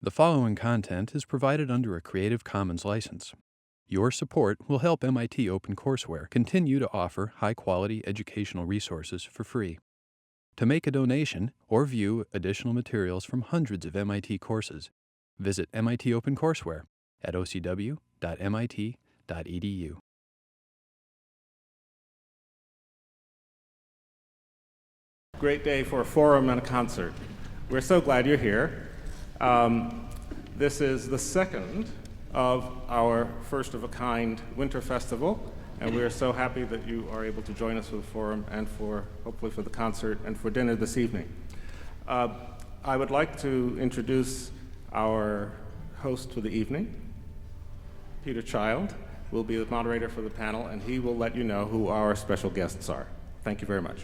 The following content is provided under a Creative Commons license. Your support will help MIT OpenCourseware continue to offer high-quality educational resources for free. To make a donation or view additional materials from hundreds of MIT courses, visit MIT OpenCourseware at ocw.mit.edu. Great day for a forum and a concert. We're so glad you're here. This is the second of our first-of-a-kind winter festival, and we are so happy that you are able to join us for the forum and hopefully for the concert and for dinner this evening. I would like to introduce our host for the evening. Peter Child will be the moderator for the panel, and he will let you know who our special guests are. Thank you very much.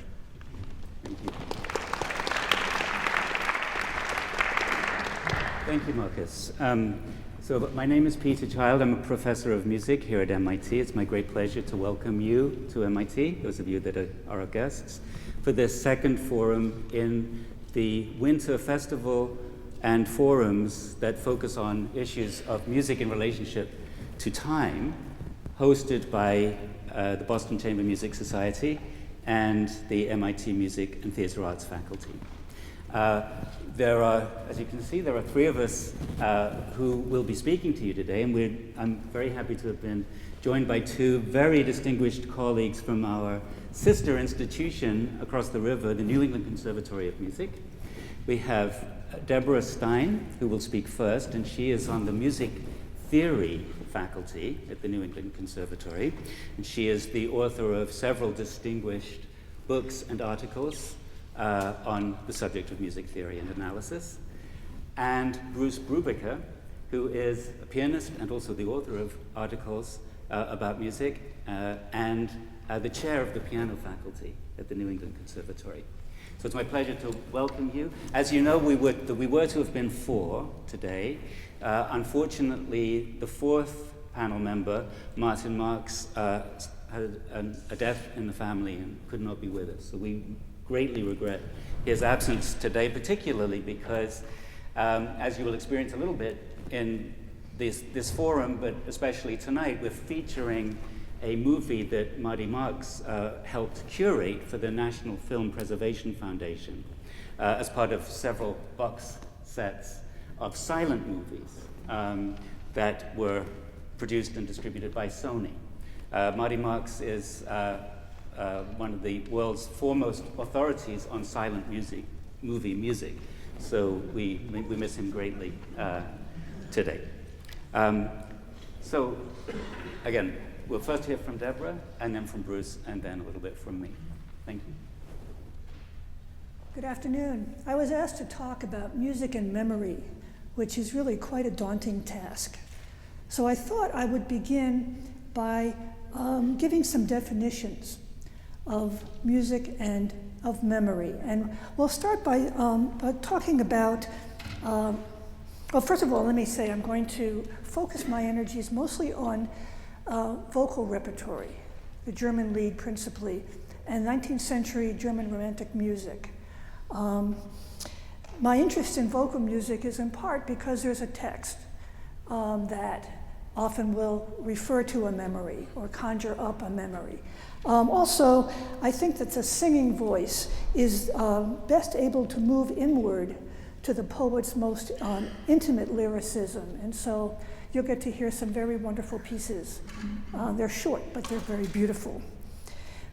Thank you, Marcus. So my name is Peter Child. I'm a professor of music here at MIT. It's my great pleasure to welcome you to MIT, those of you that are our guests, for this second forum in the Winter Festival and forums that focus on issues of music in relationship to time, hosted by the Boston Chamber Music Society and the MIT Music and Theatre Arts faculty. There are, as you can see, there are three of us who will be speaking to you today, and I'm very happy to have been joined by two very distinguished colleagues from our sister institution across the river, the New England Conservatory of Music. We have Deborah Stein, who will speak first, and she is on the music theory faculty at the New England Conservatory, and she is the author of several distinguished books and articles on the subject of music theory and analysis, and Bruce Brubaker, who is a pianist and also the author of articles about music and the chair of the piano faculty at the New England Conservatory. So it's my pleasure to welcome you. As you know, we were to have been four today. Unfortunately, the fourth panel member, Martin Marks, had a death in the family and could not be with us. So we greatly regret his absence today, particularly because, as you will experience a little bit in this forum, but especially tonight, we're featuring a movie that Marty Marks helped curate for the National Film Preservation Foundation as part of several box sets of silent movies that were produced and distributed by Sony. Marty Marks is one of the world's foremost authorities on silent movie music. So we miss him greatly today. So again, we'll first hear from Deborah, and then from Bruce, and then a little bit from me. Thank you. Good afternoon. I was asked to talk about music and memory, which is really quite a daunting task. So I thought I would begin by giving some definitions of music and of memory. And we'll start by talking about, well, first of all, let me say I'm going to focus my energies mostly on vocal repertory, the German Lied principally, and 19th century German Romantic music. My interest in vocal music is in part because there's a text that often will refer to a memory or conjure up a memory. Also, I think that the singing voice is best able to move inward to the poet's most intimate lyricism. And so you'll get to hear some very wonderful pieces. They're short, but they're very beautiful.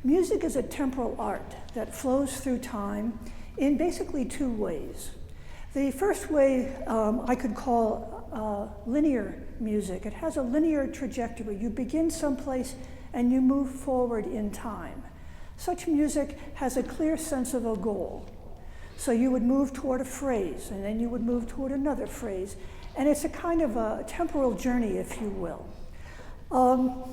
Music is a temporal art that flows through time in basically two ways. The first way I could call linear music. It has a linear trajectory. You begin someplace and you move forward in time. Such music has a clear sense of a goal. So you would move toward a phrase, and then you would move toward another phrase, and it's a kind of a temporal journey, if you will. One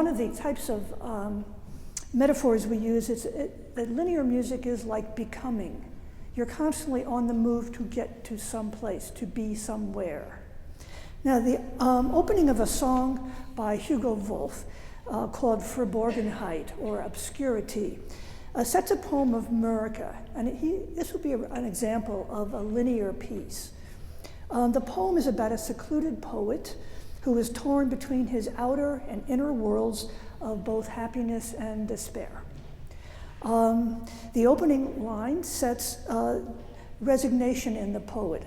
of the types of metaphors we use is that linear music is like becoming. You're constantly on the move to get to some place, to be somewhere. Now, the opening of a song by Hugo Wolf called Verborgenheit, or Obscurity, sets a poem of Murica, and this would be an example of a linear piece. The poem is about a secluded poet who is torn between his outer and inner worlds of both happiness and despair. The opening line sets resignation in the poet.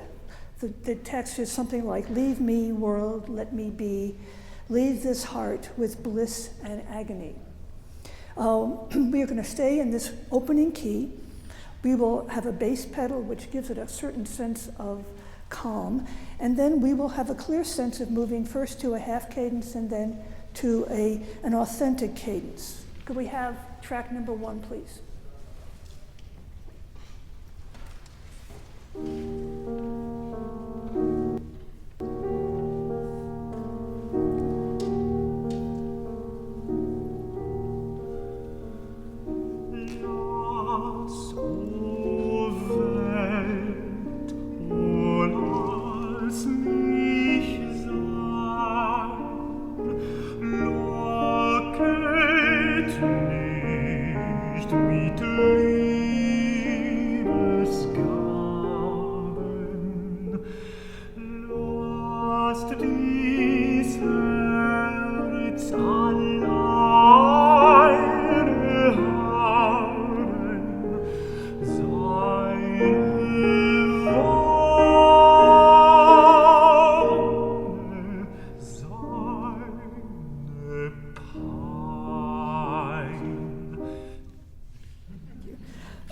The text is something like, "Leave me, world, let me be. Leave this heart with bliss and agony." We are going to stay in this opening key. We will have a bass pedal, which gives it a certain sense of calm, and then we will have a clear sense of moving first to a half cadence and then to an authentic cadence. Could we have track number 1, please?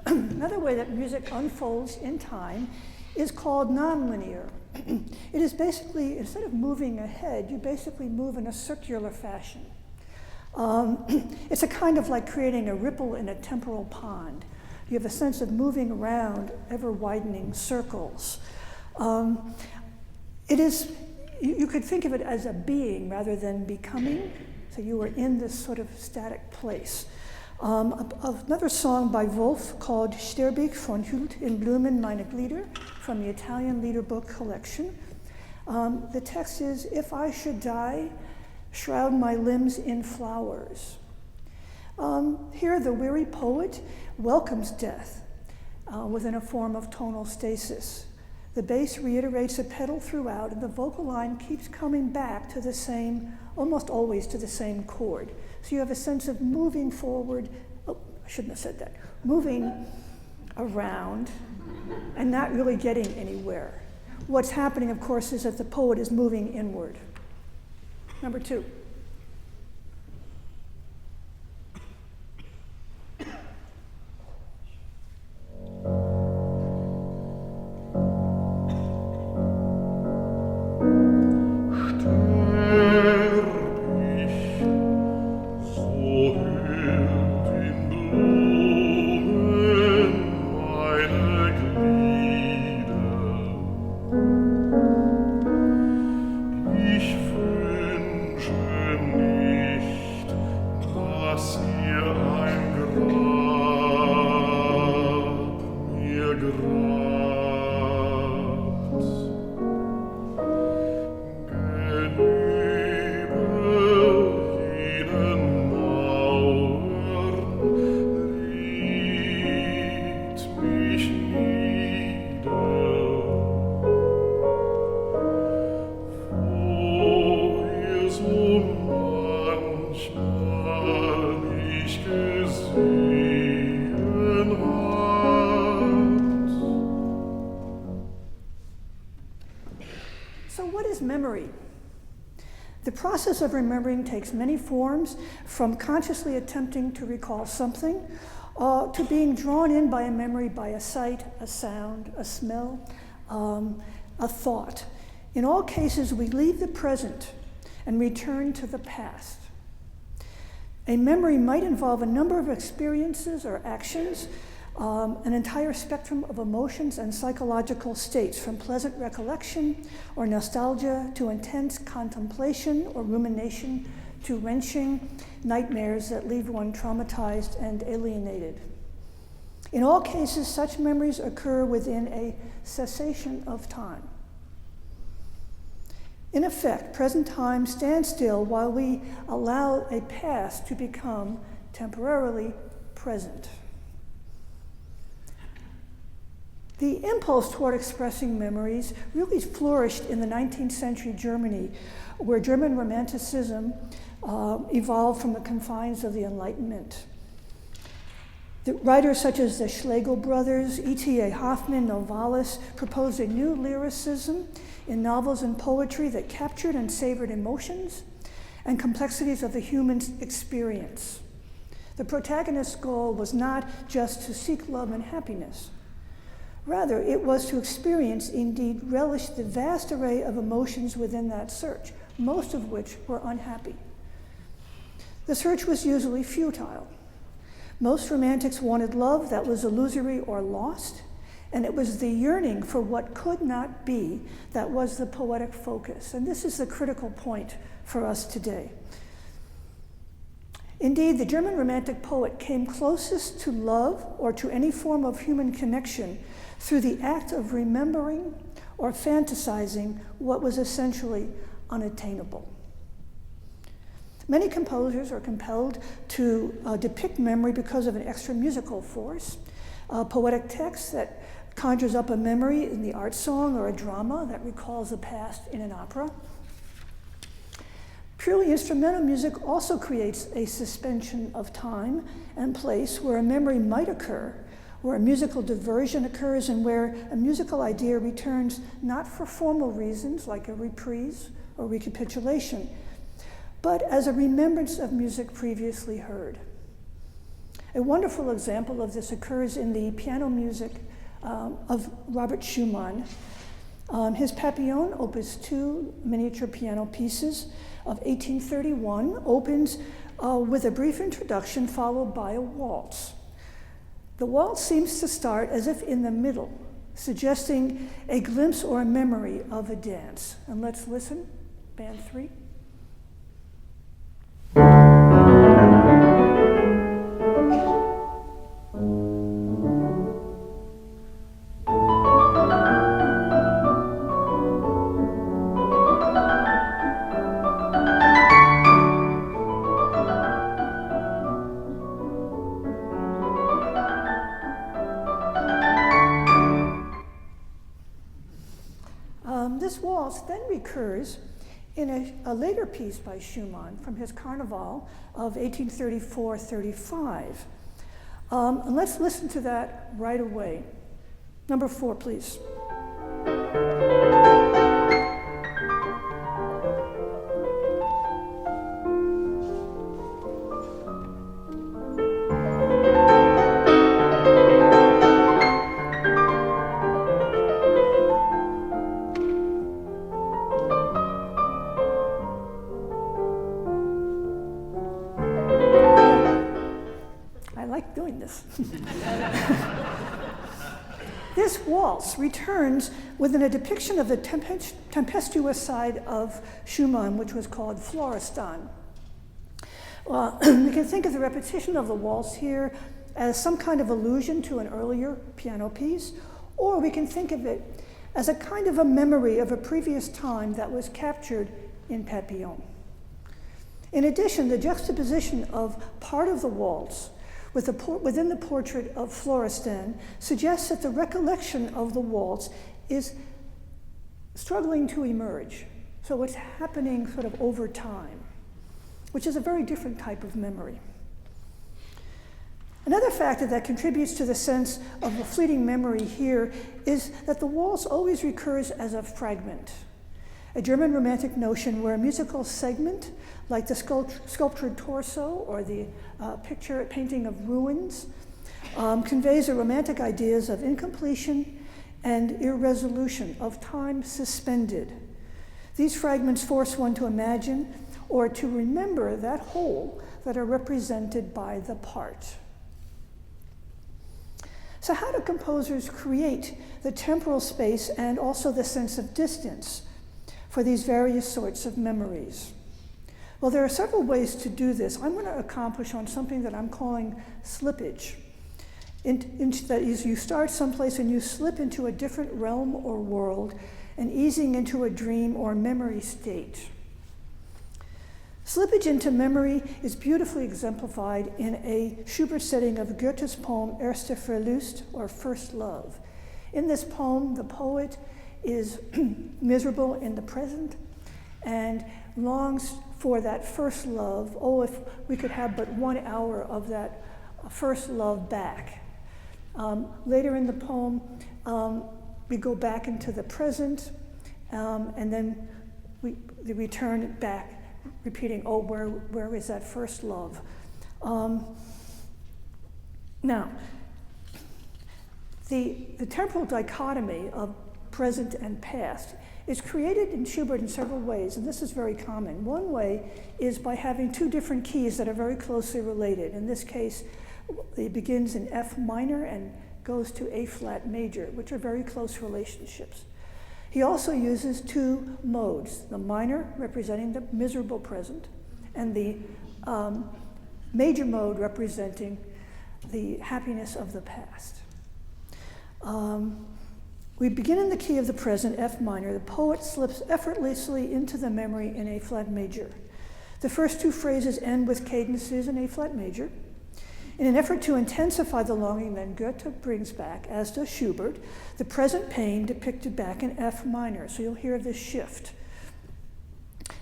Another way that music unfolds in time is called nonlinear. It is basically, instead of moving ahead, you basically move in a circular fashion. It's a kind of like creating a ripple in a temporal pond. You have a sense of moving around ever-widening circles. You could think of it as a being rather than becoming, so you are in this sort of static place. Another song by Wolf called Sterbig von Huld in Blumen meine Glieder from the Italian Liederbook collection. The text is, "If I should die, shroud my limbs in flowers." Here the weary poet welcomes death within a form of tonal stasis. The bass reiterates a pedal throughout, and the vocal line keeps coming back to the same, almost always to the same chord. So you have a sense of moving forward, I shouldn't have said that, moving around and not really getting anywhere. What's happening, of course, is that the poet is moving inward. Number 2. Memory. The process of remembering takes many forms, from consciously attempting to recall something to being drawn in by a memory by a sight, a sound, a smell, a thought. In all cases, we leave the present and return to the past. A memory might involve a number of experiences or actions, an entire spectrum of emotions and psychological states, from pleasant recollection or nostalgia to intense contemplation or rumination to wrenching nightmares that leave one traumatized and alienated. In all cases, such memories occur within a cessation of time. In effect, present time stands still while we allow a past to become temporarily present. The impulse toward expressing memories really flourished in the 19th century Germany, where German Romanticism evolved from the confines of the Enlightenment. The writers such as the Schlegel brothers, E.T.A. Hoffmann, Novalis proposed a new lyricism in novels and poetry that captured and savored emotions and complexities of the human experience. The protagonist's goal was not just to seek love and happiness. Rather, it was to experience, indeed relish, the vast array of emotions within that search, most of which were unhappy. The search was usually futile. Most romantics wanted love that was illusory or lost, and it was the yearning for what could not be that was the poetic focus. And this is the critical point for us today. Indeed, the German Romantic poet came closest to love or to any form of human connection through the act of remembering or fantasizing what was essentially unattainable. Many composers are compelled to depict memory because of an extra musical force, a poetic text that conjures up a memory in the art song, or a drama that recalls the past in an opera. Purely instrumental music also creates a suspension of time and place where a memory might occur, where a musical diversion occurs, and where a musical idea returns not for formal reasons like a reprise or recapitulation, but as a remembrance of music previously heard. A wonderful example of this occurs in the piano music of Robert Schumann. His Papillon, Opus 2, miniature piano pieces of 1831, opens with a brief introduction followed by a waltz. The waltz seems to start as if in the middle, suggesting a glimpse or a memory of a dance. And let's listen, band 3. This waltz then recurs in a later piece by Schumann from his Carnival of 1834-35. And let's listen to that right away. Number 4, please. This waltz returns within a depiction of the tempestuous side of Schumann, which was called Florestan. We can think of the repetition of the waltz here as some kind of allusion to an earlier piano piece, or we can think of it as a kind of a memory of a previous time that was captured in Papillon. In addition, the juxtaposition of part of the waltz within the portrait of Florestan suggests that the recollection of the waltz is struggling to emerge. So it's happening sort of over time, which is a very different type of memory. Another factor that contributes to the sense of a fleeting memory here is that the waltz always recurs as a fragment, a German Romantic notion where a musical segment, like the sculptured torso or the painting of ruins, conveys a romantic ideas of incompletion and irresolution, of time suspended. These fragments force one to imagine or to remember that whole that are represented by the part. So how do composers create the temporal space and also the sense of distance for these various sorts of memories? Well, there are several ways to do this. I'm going to accomplish on something that I'm calling slippage. That is, you start someplace and you slip into a different realm or world, and easing into a dream or memory state. Slippage into memory is beautifully exemplified in a Schubert setting of Goethe's poem Erste Verlust, or First Love. In this poem, the poet is miserable in the present and longs for that first love. Oh, if we could have but 1 hour of that first love back. Later in the poem, we go back into the present, and then we return back, repeating, oh, where is that first love? Now, the temporal dichotomy of present and past is created in Schubert in several ways, and this is very common. One way is by having 2 different keys that are very closely related. In this case, it begins in F minor and goes to A flat major, which are very close relationships. He also uses 2 modes, the minor representing the miserable present, and the major mode representing the happiness of the past. We begin in the key of the present, F minor. The poet slips effortlessly into the memory in A flat major. The first 2 phrases end with cadences in A flat major. In an effort to intensify the longing, then Goethe brings back, as does Schubert, the present pain depicted back in F minor. So you'll hear this shift.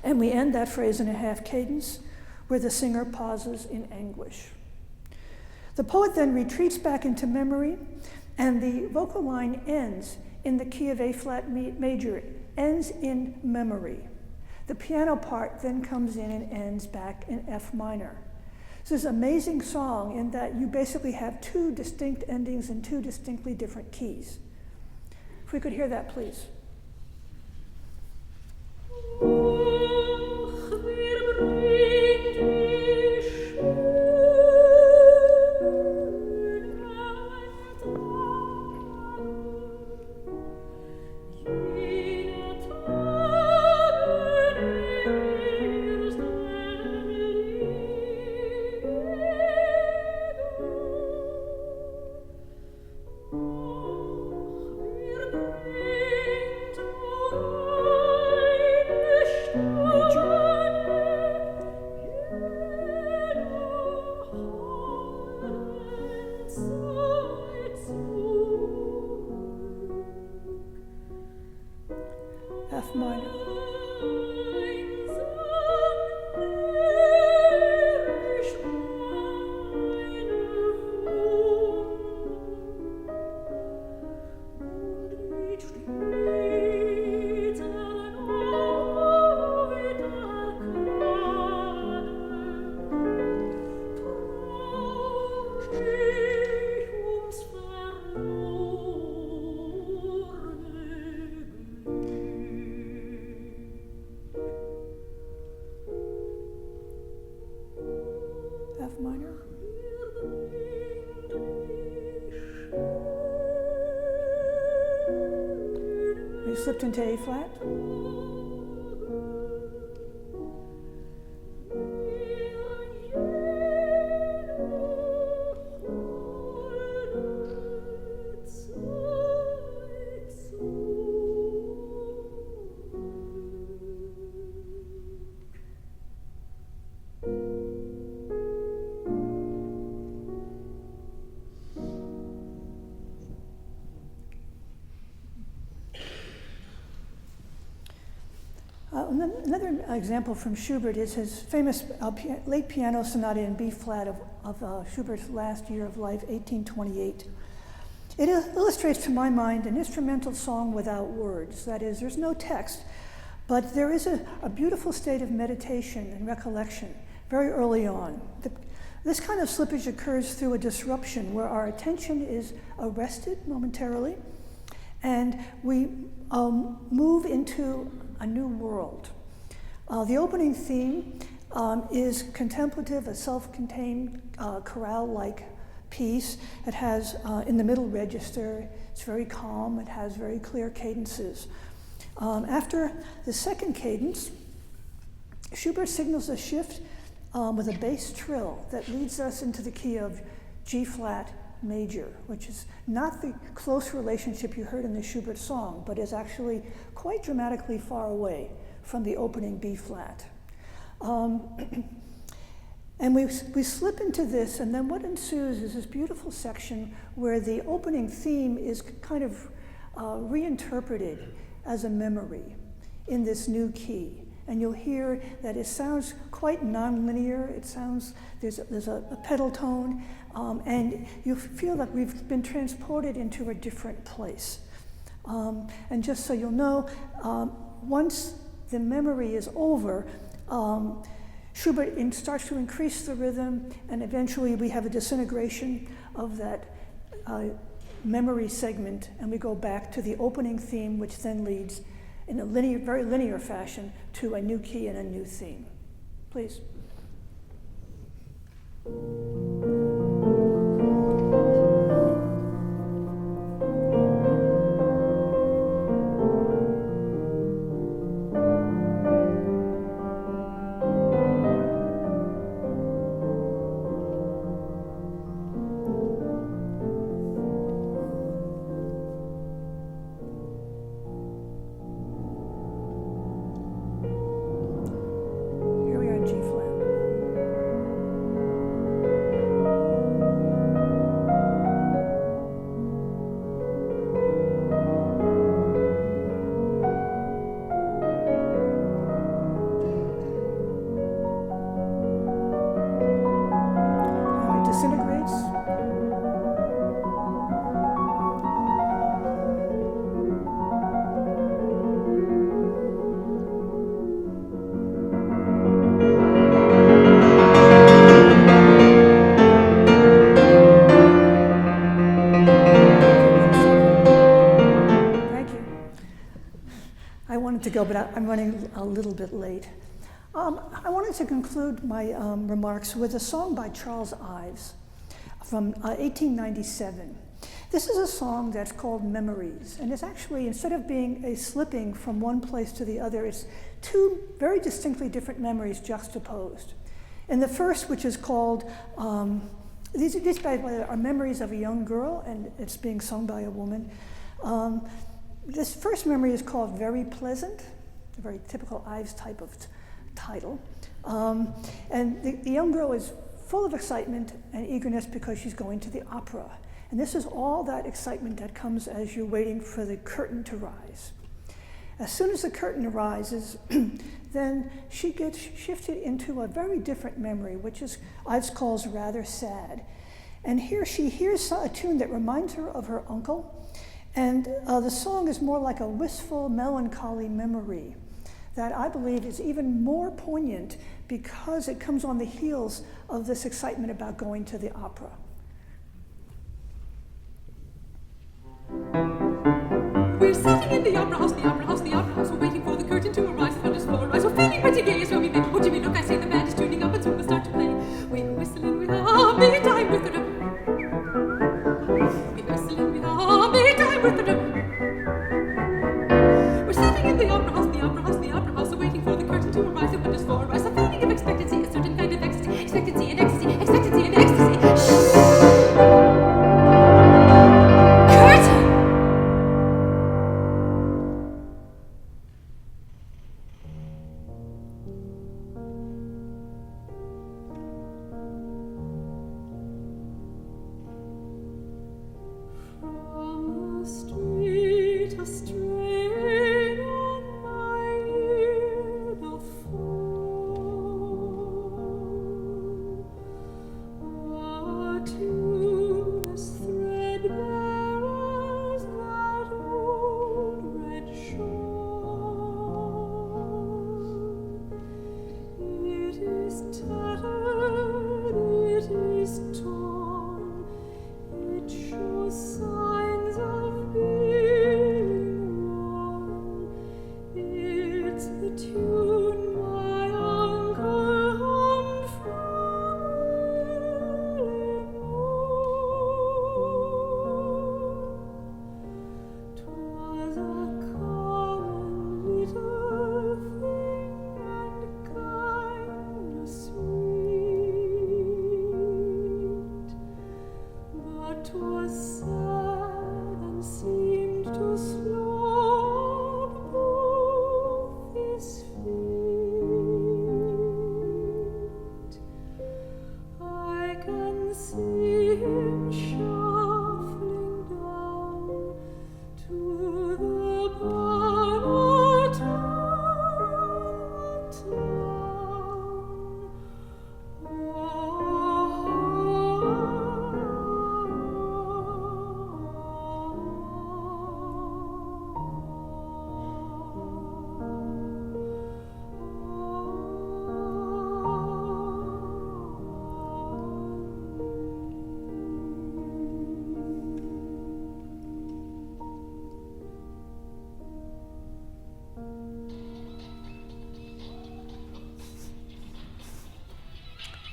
And we end that phrase in a half cadence where the singer pauses in anguish. The poet then retreats back into memory, and the vocal line ends in the key of A flat major, ends in memory. The piano part then comes in and ends back in F minor. This is an amazing song in that you basically have 2 distinct endings in 2 distinctly different keys. If we could hear that, please. F minor. F minor. We slipped into A flat. Another example from Schubert is his famous late piano sonata in B flat of Schubert's last year of life, 1828. It illustrates, to my mind, an instrumental song without words. That is, there's no text, but there is a beautiful state of meditation and recollection very early on. This kind of slippage occurs through a disruption where our attention is arrested momentarily, and we move into a new world. The opening theme is contemplative, a self-contained chorale-like piece. It has, in the middle register, it's very calm, it has very clear cadences. After the second cadence, Schubert signals a shift with a bass trill that leads us into the key of G flat major, which is not the close relationship you heard in the Schubert song, but is actually quite dramatically far away from the opening B flat. And we slip into this, and then what ensues is this beautiful section where the opening theme is kind of reinterpreted as a memory in this new key. And you'll hear that it sounds quite nonlinear. It sounds, there's a pedal tone, and you feel that we've been transported into a different place. And just so you'll know, once the memory is over, Schubert starts to increase the rhythm, and eventually we have a disintegration of that memory segment, and we go back to the opening theme, which then leads in a very linear fashion to a new key and a new theme. Please. But I'm running a little bit late. I wanted to conclude my remarks with a song by Charles Ives from 1897. This is a song that's called Memories, and it's actually, instead of being a slipping from one place to the other, it's two very distinctly different memories juxtaposed. And the first, which is called, these by the way, are memories of a young girl, and it's being sung by a woman. This first memory is called Very Pleasant, a very typical Ives type of title. And the young girl is full of excitement and eagerness because she's going to the opera. And this is all that excitement that comes as you're waiting for the curtain to rise. As soon as the curtain rises, then she gets shifted into a very different memory, which is Ives calls rather sad. And here she hears a tune that reminds her of her uncle. And the song is more like a wistful, melancholy memory that I believe is even more poignant because it comes on the heels of this excitement about going to the opera. We're sitting in the opera house, the opera house, the opera house. We're waiting for the curtain to arise, the thunder's full rise. We're feeling pretty gay as well we may. Oh, Jimmy, look, I say the band is tuning up and soon we'll start to play. We're whistling with a merry time with the We're whistling with a merry time with the We're sitting in the opera house, the opera house, the opera house. We're waiting for the curtain to arise, the thunder's full rise. A feeling of expectancy, a certain kind of ecstasy, expectancy and ecstasy, expectancy and ecstasy. Shh! A strain on my ear.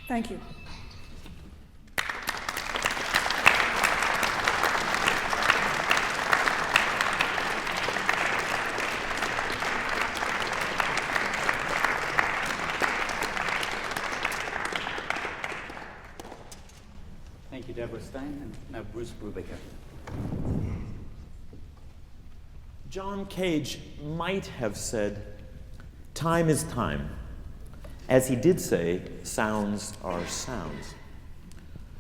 Thank you. Thank you, Deborah Stein, and now Bruce Brubaker. John Cage might have said, "Time is time." As he did say, "Sounds are sounds."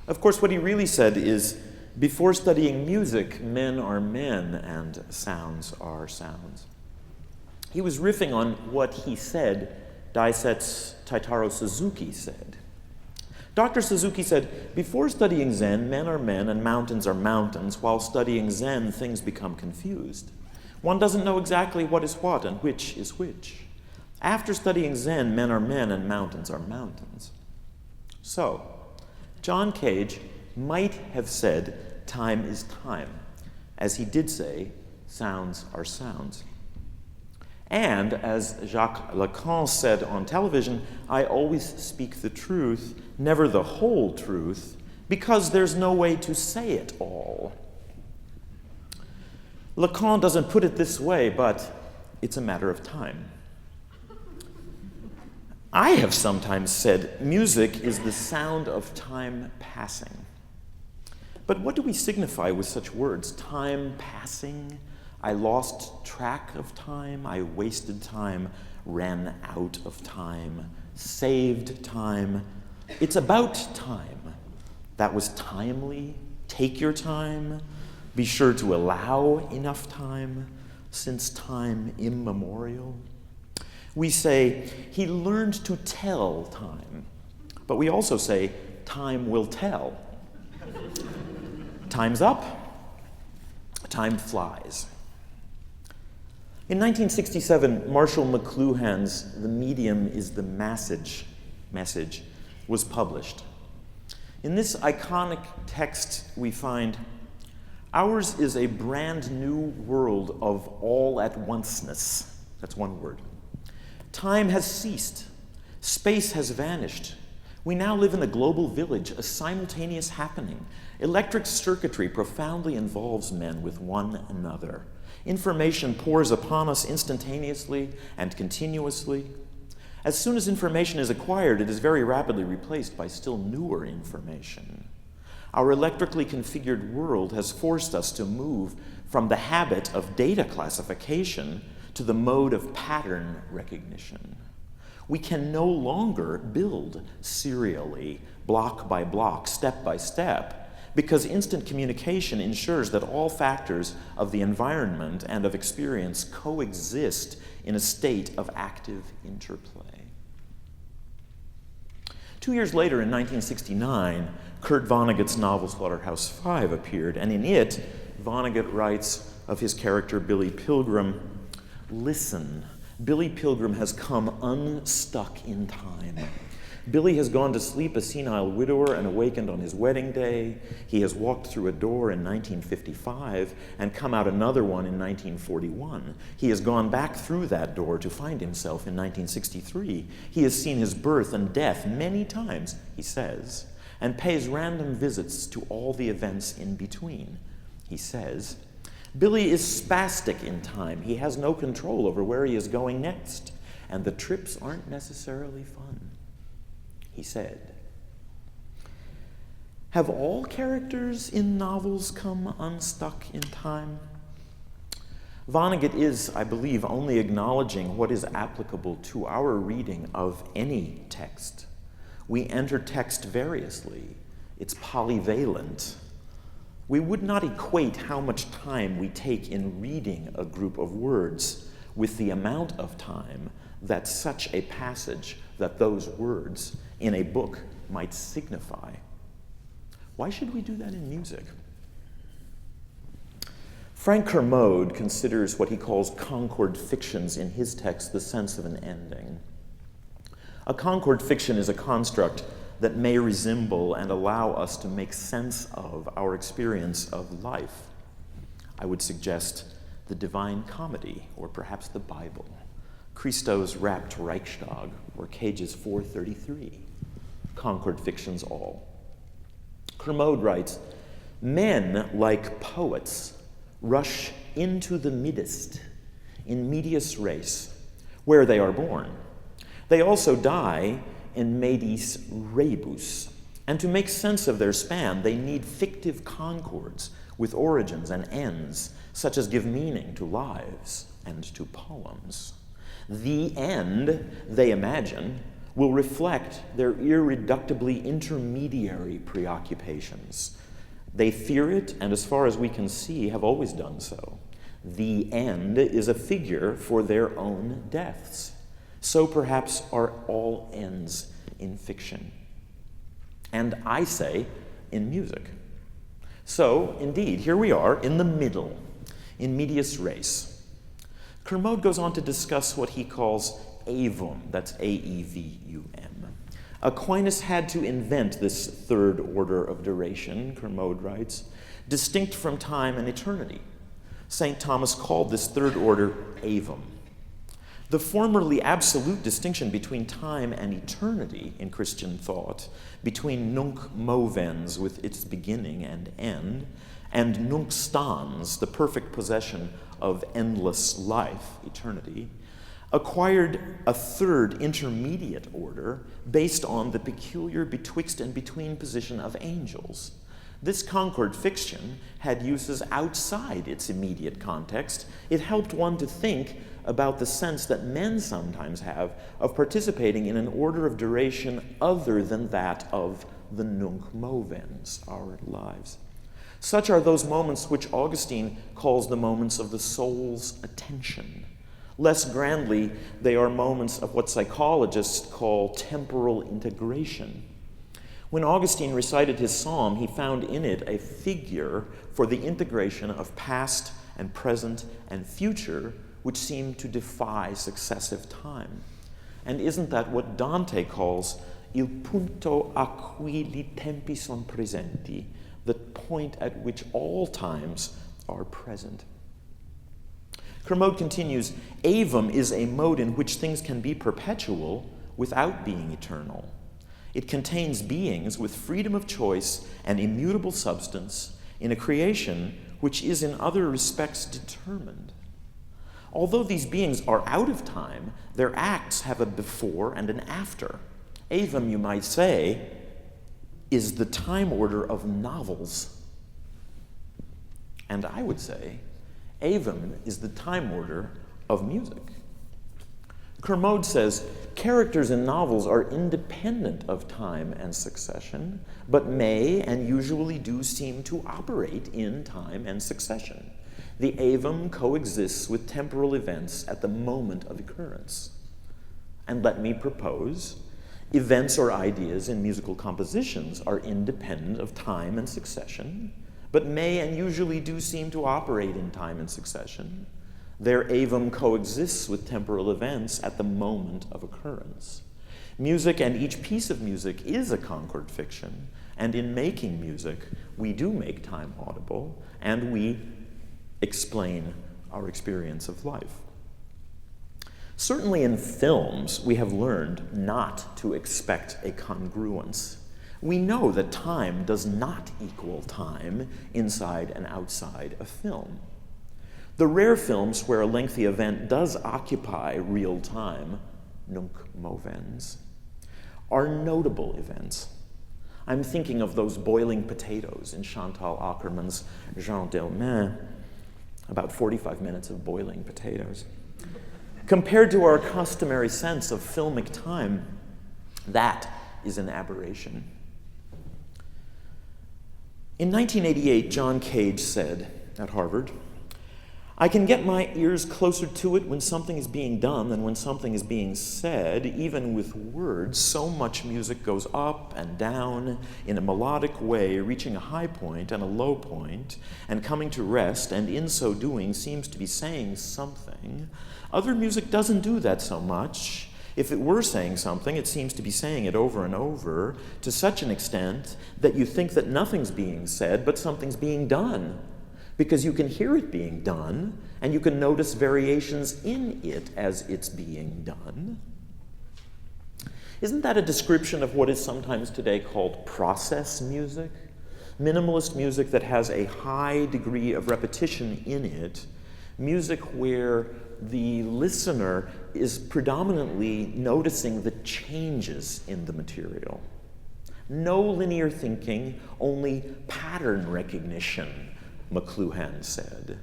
Of course, what he really said is, before studying music, men are men and sounds are sounds. He was riffing on what he said Daisetsu Taitaro Suzuki said. Dr. Suzuki said, before studying Zen, men are men and mountains are mountains. While studying Zen, things become confused. One doesn't know exactly what is what and which is which. After studying Zen, men are men and mountains are mountains. So, John Cage might have said, time is time. As he did say, sounds are sounds. And, as Jacques Lacan said on television, I always speak the truth, never the whole truth, because there's no way to say it all. Lacan doesn't put it this way, but it's a matter of time. I have sometimes said music is the sound of time passing. But what do we signify with such words? Time passing? I lost track of time, I wasted time, ran out of time, saved time. It's about time. That was timely. Take your time. Be sure to allow enough time, since time immemorial. We say, he learned to tell time, but we also say, time will tell. Time's up. Time flies. In 1967, Marshall McLuhan's The Medium is the Message was published. In this iconic text, we find, ours is a brand new world of all-at-onceness. That's one word. Time has ceased. Space has vanished. We now live in a global village, a simultaneous happening. Electric circuitry profoundly involves men with one another. Information pours upon us instantaneously and continuously. As soon as information is acquired, it is very rapidly replaced by still newer information. Our electrically configured world has forced us to move from the habit of data classification to the mode of pattern recognition. We can no longer build serially, block by block, step by step, because instant communication ensures that all factors of the environment and of experience coexist in a state of active interplay. 2 years later, in 1969, Kurt Vonnegut's novel Slaughterhouse-Five appeared, and in it, Vonnegut writes of his character Billy Pilgrim, listen, Billy Pilgrim has come unstuck in time. Billy has gone to sleep a senile widower and awakened on his wedding day. He has walked through a door in 1955 and come out another one in 1941. He has gone back through that door to find himself in 1963. He has seen his birth and death many times, he says, and pays random visits to all the events in between, he says. Billy is spastic in time. He has no control over where he is going next, and the trips aren't necessarily fun, he said. Have all characters in novels come unstuck in time? Vonnegut is, I believe, only acknowledging what is applicable to our reading of any text. We enter text variously. It's polyvalent. We would not equate how much time we take in reading a group of words with the amount of time that such a passage, that those words in a book might signify. Why should we do that in music? Frank Kermode considers what he calls concord fictions in his text the sense of an ending. A concord fiction is a construct that may resemble and allow us to make sense of our experience of life. I would suggest the Divine Comedy, or perhaps the Bible, Christo's Rapt Reichstag, or Cage's 433. concord fictions all. Kermode writes, "Men, like poets, rush into the midst, in medias res, where they are born. They also die in mediis rebus, and to make sense of their span, they need fictive concords with origins and ends, such as give meaning to lives and to poems. The end, they imagine, will reflect their irreductibly intermediary preoccupations. They fear it, and as far as we can see, have always done so. The end is a figure for their own deaths. So perhaps are all ends in fiction. And I say, in music. So, indeed, here we are in the middle, in medias res. Kermode goes on to discuss what he calls avum, that's A-E-V-U-M. Aquinas had to invent this third order of duration, Kermode writes, distinct from time and eternity. St. Thomas called this third order avum. The formerly absolute distinction between time and eternity in Christian thought, between nunc movens with its beginning and end, and nunc stans, the perfect possession of endless life, eternity, acquired a third intermediate order based on the peculiar betwixt and between position of angels. This concord fiction had uses outside its immediate context. It helped one to think about the sense that men sometimes have of participating in an order of duration other than that of the nunc movens, our lives. Such are those moments which Augustine calls the moments of the soul's attention. Less grandly, they are moments of what psychologists call temporal integration. When Augustine recited his psalm, he found in it a figure for the integration of past and present and future, which seem to defy successive time. And isn't that what Dante calls il punto a cui li tempi son presenti, the point at which all times are present? Kermode continues, avum is a mode in which things can be perpetual without being eternal. It contains beings with freedom of choice and immutable substance in a creation which is in other respects determined. Although these beings are out of time, their acts have a before and an after. Avum, you might say, is the time order of novels. And I would say, avum is the time order of music. Kermode says, characters in novels are independent of time and succession, but may and usually do seem to operate in time and succession. The avum coexists with temporal events at the moment of occurrence. And let me propose, events or ideas in musical compositions are independent of time and succession, but may and usually do seem to operate in time and succession. Their avum coexists with temporal events at the moment of occurrence. Music and each piece of music is a concord fiction, and in making music, we do make time audible, and we explain our experience of life. Certainly in films, we have learned not to expect a congruence. We know that time does not equal time inside and outside a film. The rare films where a lengthy event does occupy real time, nunc movens, are notable events. I'm thinking of those boiling potatoes in Chantal Akerman's Jean Delmain, about 45 minutes of boiling potatoes. Compared to our customary sense of filmic time, that is an aberration. In 1988, John Cage said at Harvard, "I can get my ears closer to it when something is being done than when something is being said, even with words. So much music goes up and down in a melodic way, reaching a high point and a low point, and coming to rest, and in so doing seems to be saying something. Other music doesn't do that so much. If it were saying something, it seems to be saying it over and over, to such an extent that you think that nothing's being said, but something's being done. Because you can hear it being done, and you can notice variations in it as it's being done. Isn't that a description of what is sometimes today called process music? Minimalist music that has a high degree of repetition in it, music where the listener is predominantly noticing the changes in the material. No linear thinking, only pattern recognition, McLuhan said.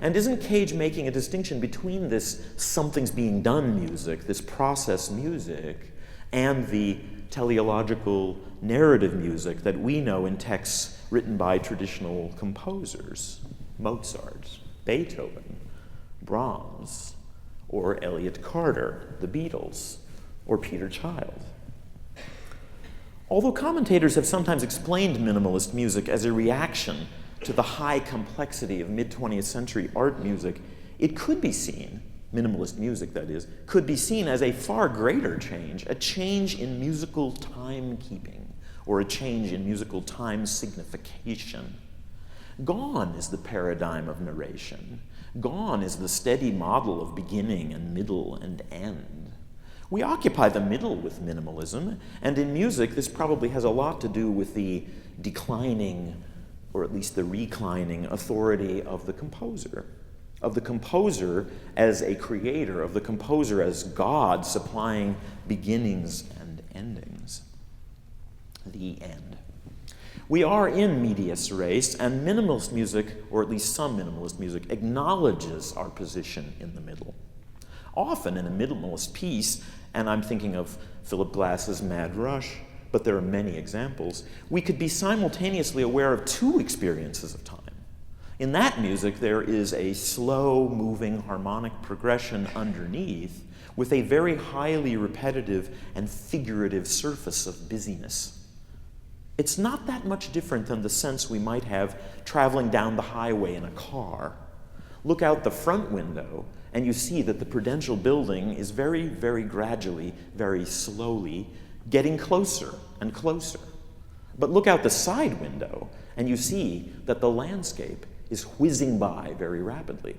And isn't Cage making a distinction between this something's being done music, this process music, and the teleological narrative music that we know in texts written by traditional composers, Mozart, Beethoven, Brahms, or Elliott Carter, the Beatles, or Peter Child? Although commentators have sometimes explained minimalist music as a reaction to the high complexity of mid-20th century art music, it could be seen, minimalist music that is, could be seen as a far greater change, a change in musical timekeeping, or a change in musical time signification. Gone is the paradigm of narration. Gone is the steady model of beginning and middle and end. We occupy the middle with minimalism, and in music this probably has a lot to do with the declining, or at least the reclining, authority of the composer as a creator, of the composer as God supplying beginnings and endings. The end. We are in medias res, and minimalist music, or at least some minimalist music, acknowledges our position in the middle. Often in a minimalist piece, and I'm thinking of Philip Glass's Mad Rush, but there are many examples, we could be simultaneously aware of two experiences of time. In that music, there is a slow-moving harmonic progression underneath with a very highly repetitive and figurative surface of busyness. It's not that much different than the sense we might have traveling down the highway in a car. Look out the front window, and you see that the Prudential building is very, very gradually, very slowly getting closer and closer. But look out the side window, and you see that the landscape is whizzing by very rapidly.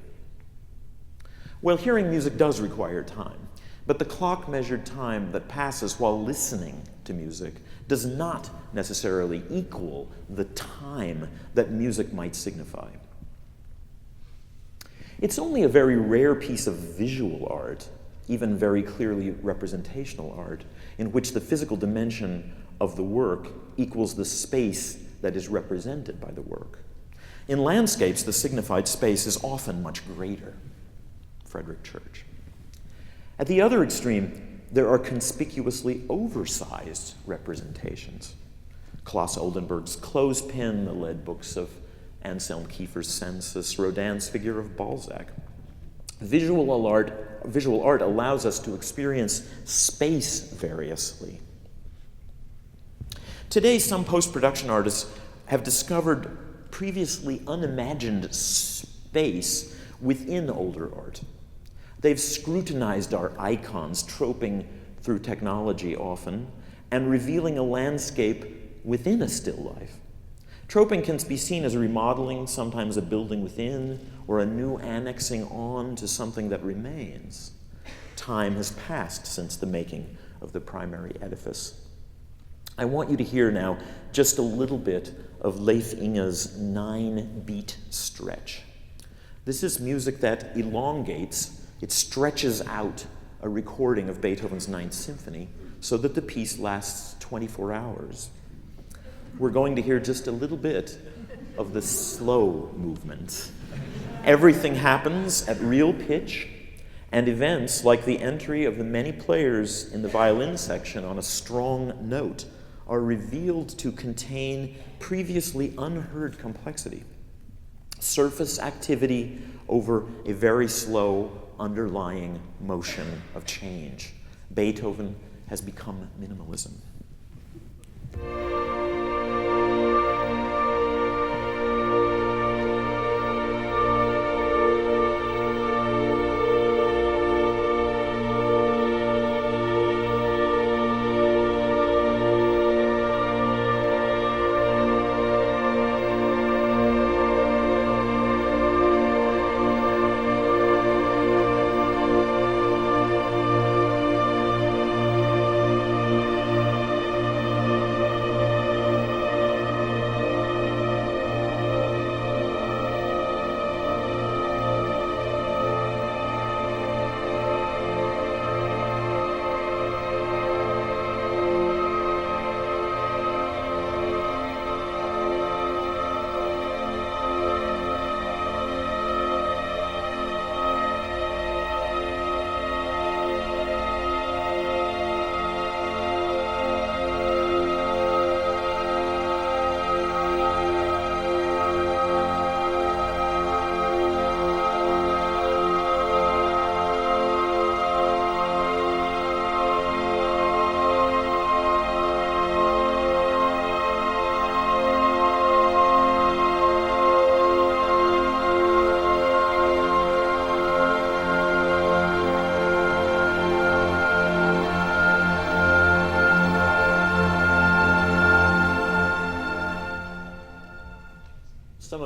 Well, hearing music does require time, but the clock-measured time that passes while listening to music does not necessarily equal the time that music might signify. It's only a very rare piece of visual art, even very clearly representational art, in which the physical dimension of the work equals the space that is represented by the work. In landscapes, the signified space is often much greater. Frederick Church. At the other extreme, there are conspicuously oversized representations. Klaus Oldenburg's Clothespin, the lead books of Anselm Kiefer's Census, Rodin's figure of Balzac. Visual art allows us to experience space variously. Today, some post-production artists have discovered previously unimagined space within older art. They've scrutinized our icons, troping through technology often, and revealing a landscape within a still life. Troping can be seen as remodeling, sometimes a building within, or a new annexing on to something that remains. Time has passed since the making of the primary edifice. I want you to hear now just a little bit of Leif Inge's 9-beat stretch. This is music that elongates, it stretches out a recording of Beethoven's Ninth Symphony so that the piece lasts 24 hours. We're going to hear just a little bit of the slow movement. Everything happens at real pitch, and events like the entry of the many players in the violin section on a strong note are revealed to contain previously unheard complexity. Surface activity over a very slow underlying motion of change. Beethoven has become minimalism.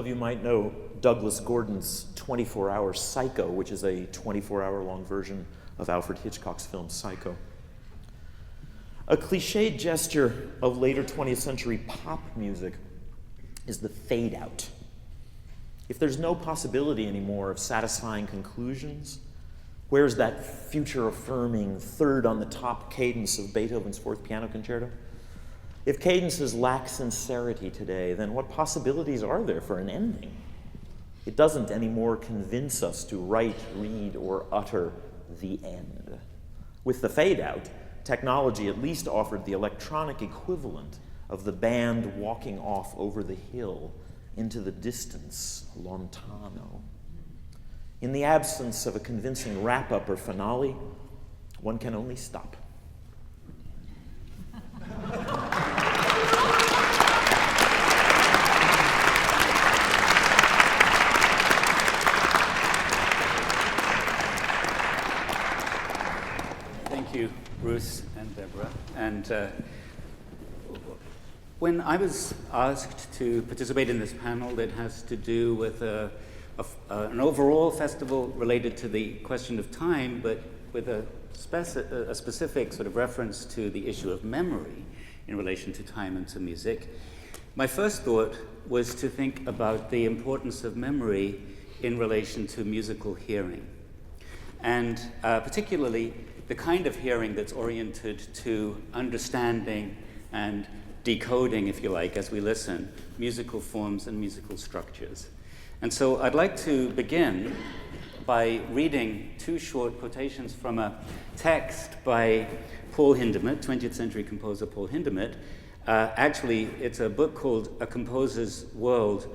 of you might know Douglas Gordon's 24-hour Psycho, which is a 24-hour-long version of Alfred Hitchcock's film Psycho. A cliched gesture of later 20th century pop music is the fade out. If there's no possibility anymore of satisfying conclusions, where's that future-affirming third on the top cadence of Beethoven's Fourth Piano Concerto? If cadences lack sincerity today, then what possibilities are there for an ending? It doesn't anymore convince us to write, read, or utter the end. With the fade-out, technology at least offered the electronic equivalent of the band walking off over the hill into the distance, lontano. In the absence of a convincing wrap-up or finale, one can only stop. Thank you, Bruce and Deborah. And when I was asked to participate in this panel that has to do with an overall festival related to the question of time, but with a specific sort of reference to the issue of memory in relation to time and to music, my first thought was to think about the importance of memory in relation to musical hearing. And particularly the kind of hearing that's oriented to understanding and decoding, if you like, as we listen, musical forms and musical structures. And so I'd like to begin by reading two short quotations from a text by Paul Hindemith, 20th century composer Paul Hindemith. Actually, it's a book called A Composer's World,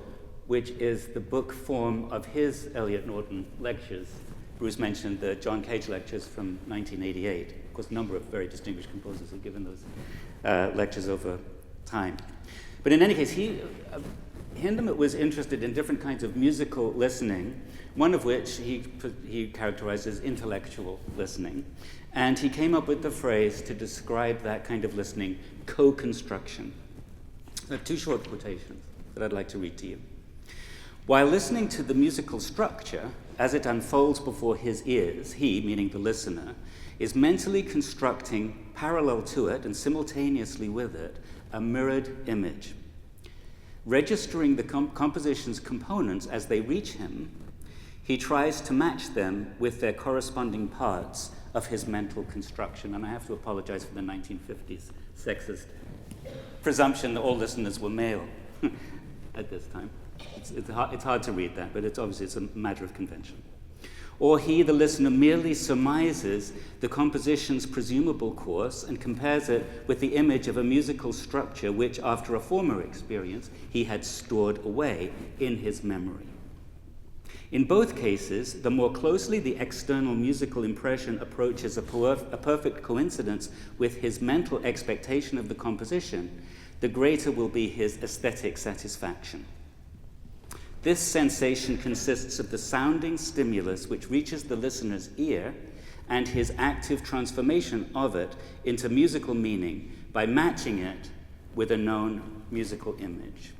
which is the book form of his Elliot Norton lectures. Bruce mentioned the John Cage lectures from 1988. Of course, a number of very distinguished composers have given those lectures over time. But in any case, Hindemith was interested in different kinds of musical listening, one of which he characterized as intellectual listening. And he came up with the phrase to describe that kind of listening, co-construction. So two short quotations that I'd like to read to you. While listening to the musical structure as it unfolds before his ears, he, meaning the listener, is mentally constructing parallel to it and simultaneously with it a mirrored image. Registering the composition's components as they reach him, he tries to match them with their corresponding parts of his mental construction. And I have to apologize for the 1950s sexist presumption that all listeners were male at this time. It's hard to read that, but it's a matter of convention. Or he, the listener, merely surmises the composition's presumable course and compares it with the image of a musical structure which, after a former experience, he had stored away in his memory. In both cases, the more closely the external musical impression approaches a perfect coincidence with his mental expectation of the composition, the greater will be his aesthetic satisfaction. This sensation consists of the sounding stimulus which reaches the listener's ear and his active transformation of it into musical meaning by matching it with a known musical image.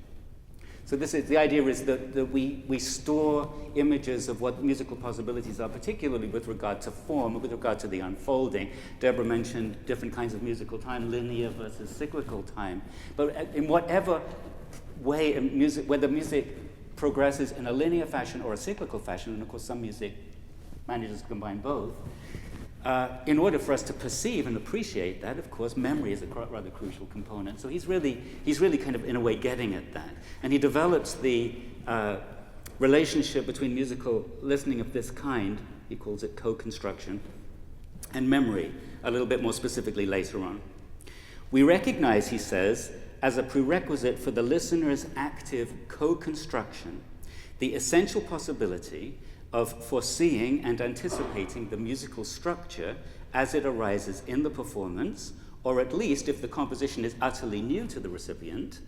So the idea is that we store images of what musical possibilities are, particularly with regard to form, with regard to the unfolding. Deborah mentioned different kinds of musical time, linear versus cyclical time. But in whatever way in music, whether music progresses in a linear fashion or a cyclical fashion, and of course some music manages to combine both, in order for us to perceive and appreciate that, of course, memory is a rather crucial component. So he's really kind of, in a way, getting at that. And he develops the relationship between musical listening of this kind, he calls it co-construction, and memory, a little bit more specifically later on. We recognize, he says, as a prerequisite for the listener's active co-construction, the essential possibility of foreseeing and anticipating the musical structure as it arises in the performance, or at least if the composition is utterly new to the recipient,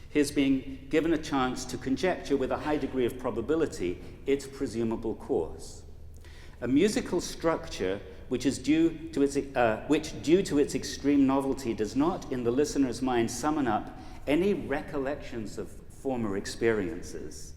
his being given a chance to conjecture with a high degree of probability its presumable course. A musical structure which due to its extreme novelty does not in the listener's mind summon up any recollections of performer experiences,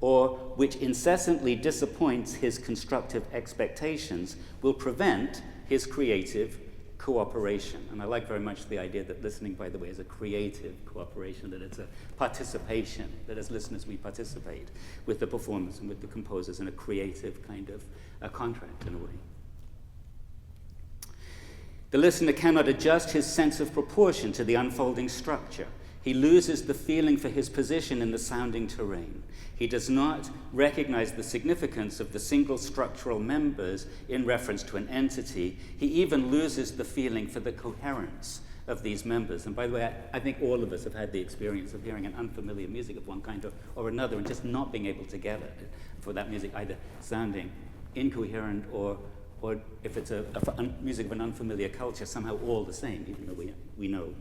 or which incessantly disappoints his constructive expectations, will prevent his creative cooperation. And I like very much the idea that listening, by the way, is a creative cooperation, that it's a participation, that as listeners we participate with the performers and with the composers in a creative kind of a contract in a way. The listener cannot adjust his sense of proportion to the unfolding structure. He loses the feeling for his position in the sounding terrain. He does not recognize the significance of the single structural members in reference to an entity. He even loses the feeling for the coherence of these members. And by the way, I think all of us have had the experience of hearing an unfamiliar music of one kind or another and just not being able to get it for that music either sounding incoherent or if it's music of an unfamiliar culture, somehow all the same, even though we know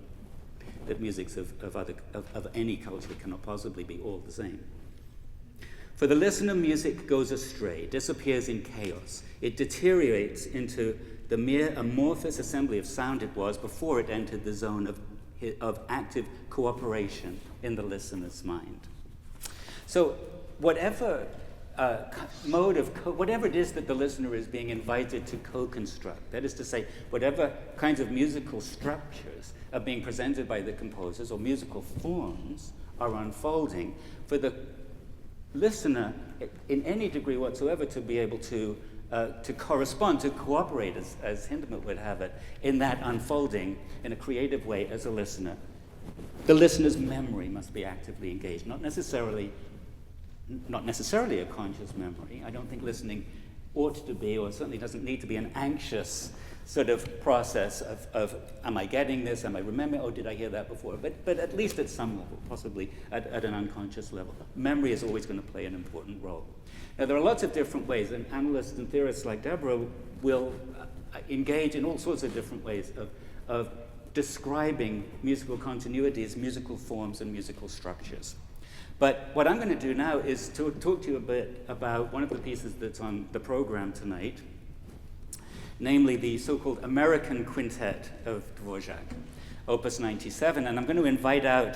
that musics of any culture cannot possibly be all the same. For the listener, music goes astray, disappears in chaos. It deteriorates into the mere amorphous assembly of sound it was before it entered the zone of active cooperation in the listener's mind. So whatever whatever it is that the listener is being invited to co-construct, that is to say, whatever kinds of musical structures are being presented by the composers or musical forms are unfolding, for the listener, in any degree whatsoever, to be able to correspond, to cooperate, as Hindemith would have it, in that unfolding in a creative way as a listener. The listener's memory must be actively engaged, not necessarily a conscious memory. I don't think listening ought to be, or certainly doesn't need to be, an anxious sort of process of am I getting this, am I remembering, oh, did I hear that before? But at least at some level, possibly at an unconscious level. Memory is always going to play an important role. Now, there are lots of different ways, and analysts and theorists like Deborah will engage in all sorts of different ways of describing musical continuities, musical forms, and musical structures. But what I'm going to do now is to talk to you a bit about one of the pieces that's on the program tonight, namely the so-called American Quintet of Dvorak, Opus 97. And I'm going to invite out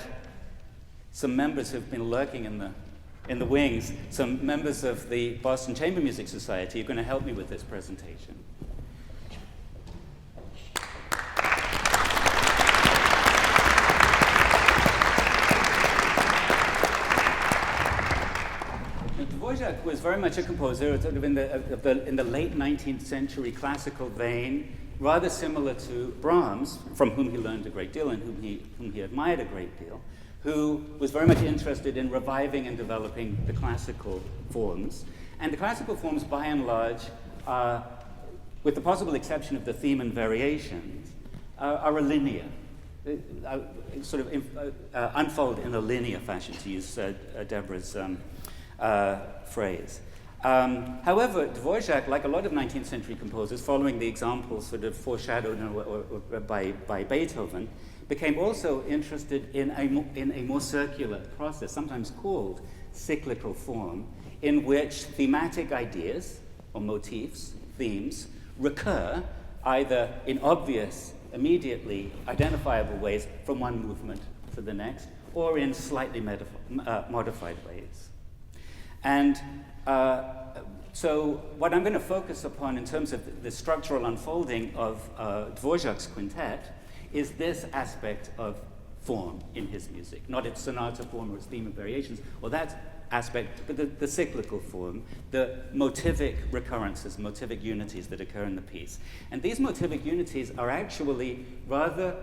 some members who've been lurking in the wings, some members of the Boston Chamber Music Society, who are going to help me with this presentation. Dvorak was very much a composer sort of in the late 19th century classical vein, rather similar to Brahms, from whom he learned a great deal and whom he admired a great deal, who was very much interested in reviving and developing the classical forms. And the classical forms, by and large, with the possible exception of the theme and variations, are a linear. Unfold in a linear fashion, to use Deborah's phrase. However, Dvorak, like a lot of 19th century composers, following the example sort of foreshadowed by Beethoven, became also interested in a more circular process, sometimes called cyclical form, in which thematic ideas or motifs, themes, recur either in obvious, immediately identifiable ways from one movement to the next, or in slightly modified ways. And so what I'm going to focus upon in terms of the structural unfolding of Dvorak's quintet is this aspect of form in his music, not its sonata form or its theme and variations, or that aspect, but the cyclical form, the motivic recurrences, motivic unities that occur in the piece. And these motivic unities are actually rather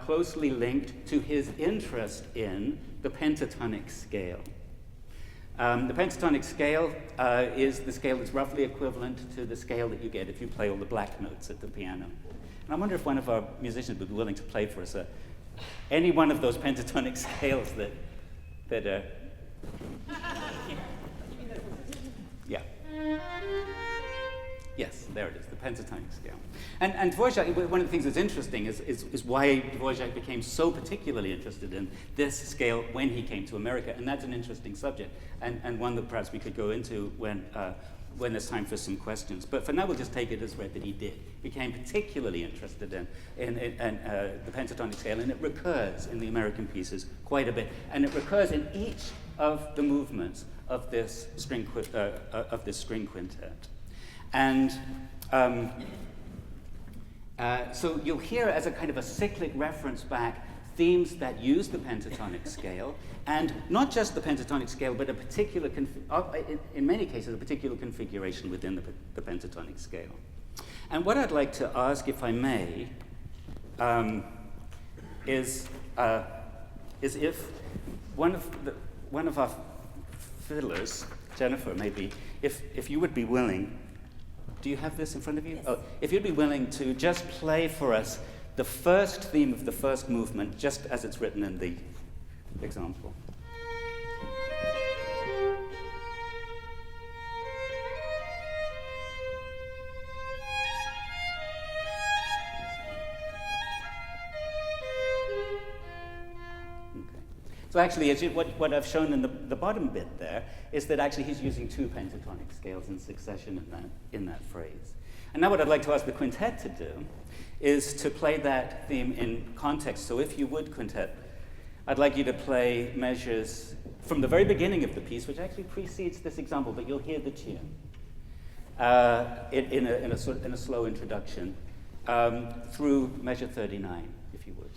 closely linked to his interest in the pentatonic scale. The pentatonic scale is the scale that's roughly equivalent to the scale that you get if you play all the black notes at the piano. And I wonder if one of our musicians would be willing to play for us any one of those pentatonic scales that are... Yeah. Yes, there it is, the pentatonic scale. And Dvorak, one of the things that's interesting is why Dvorak became so particularly interested in this scale when he came to America, and that's an interesting subject, and one that perhaps we could go into when when there's time for some questions. But for now, we'll just take it as read that he did. Became particularly interested in the pentatonic scale, and it recurs in the American pieces quite a bit. And it recurs in each of the movements of this string quintet. And so you'll hear as a kind of a cyclic reference back themes that use the pentatonic scale, and not just the pentatonic scale, but a particular, in many cases, a particular configuration within the pentatonic scale. And what I'd like to ask, if I may, is if one of our fiddlers, Jennifer, maybe, if you would be willing. Do you have this in front of you? Yes. Oh, if you'd be willing to just play for us the first theme of the first movement, just as it's written in the example. So actually, what I've shown in the bottom bit there is that actually he's using two pentatonic scales in succession in that phrase. And now what I'd like to ask the quintet to do is to play that theme in context. So if you would, quintet, I'd like you to play measures from the very beginning of the piece, which actually precedes this example, but you'll hear the tune in a slow introduction through measure 39, if you would.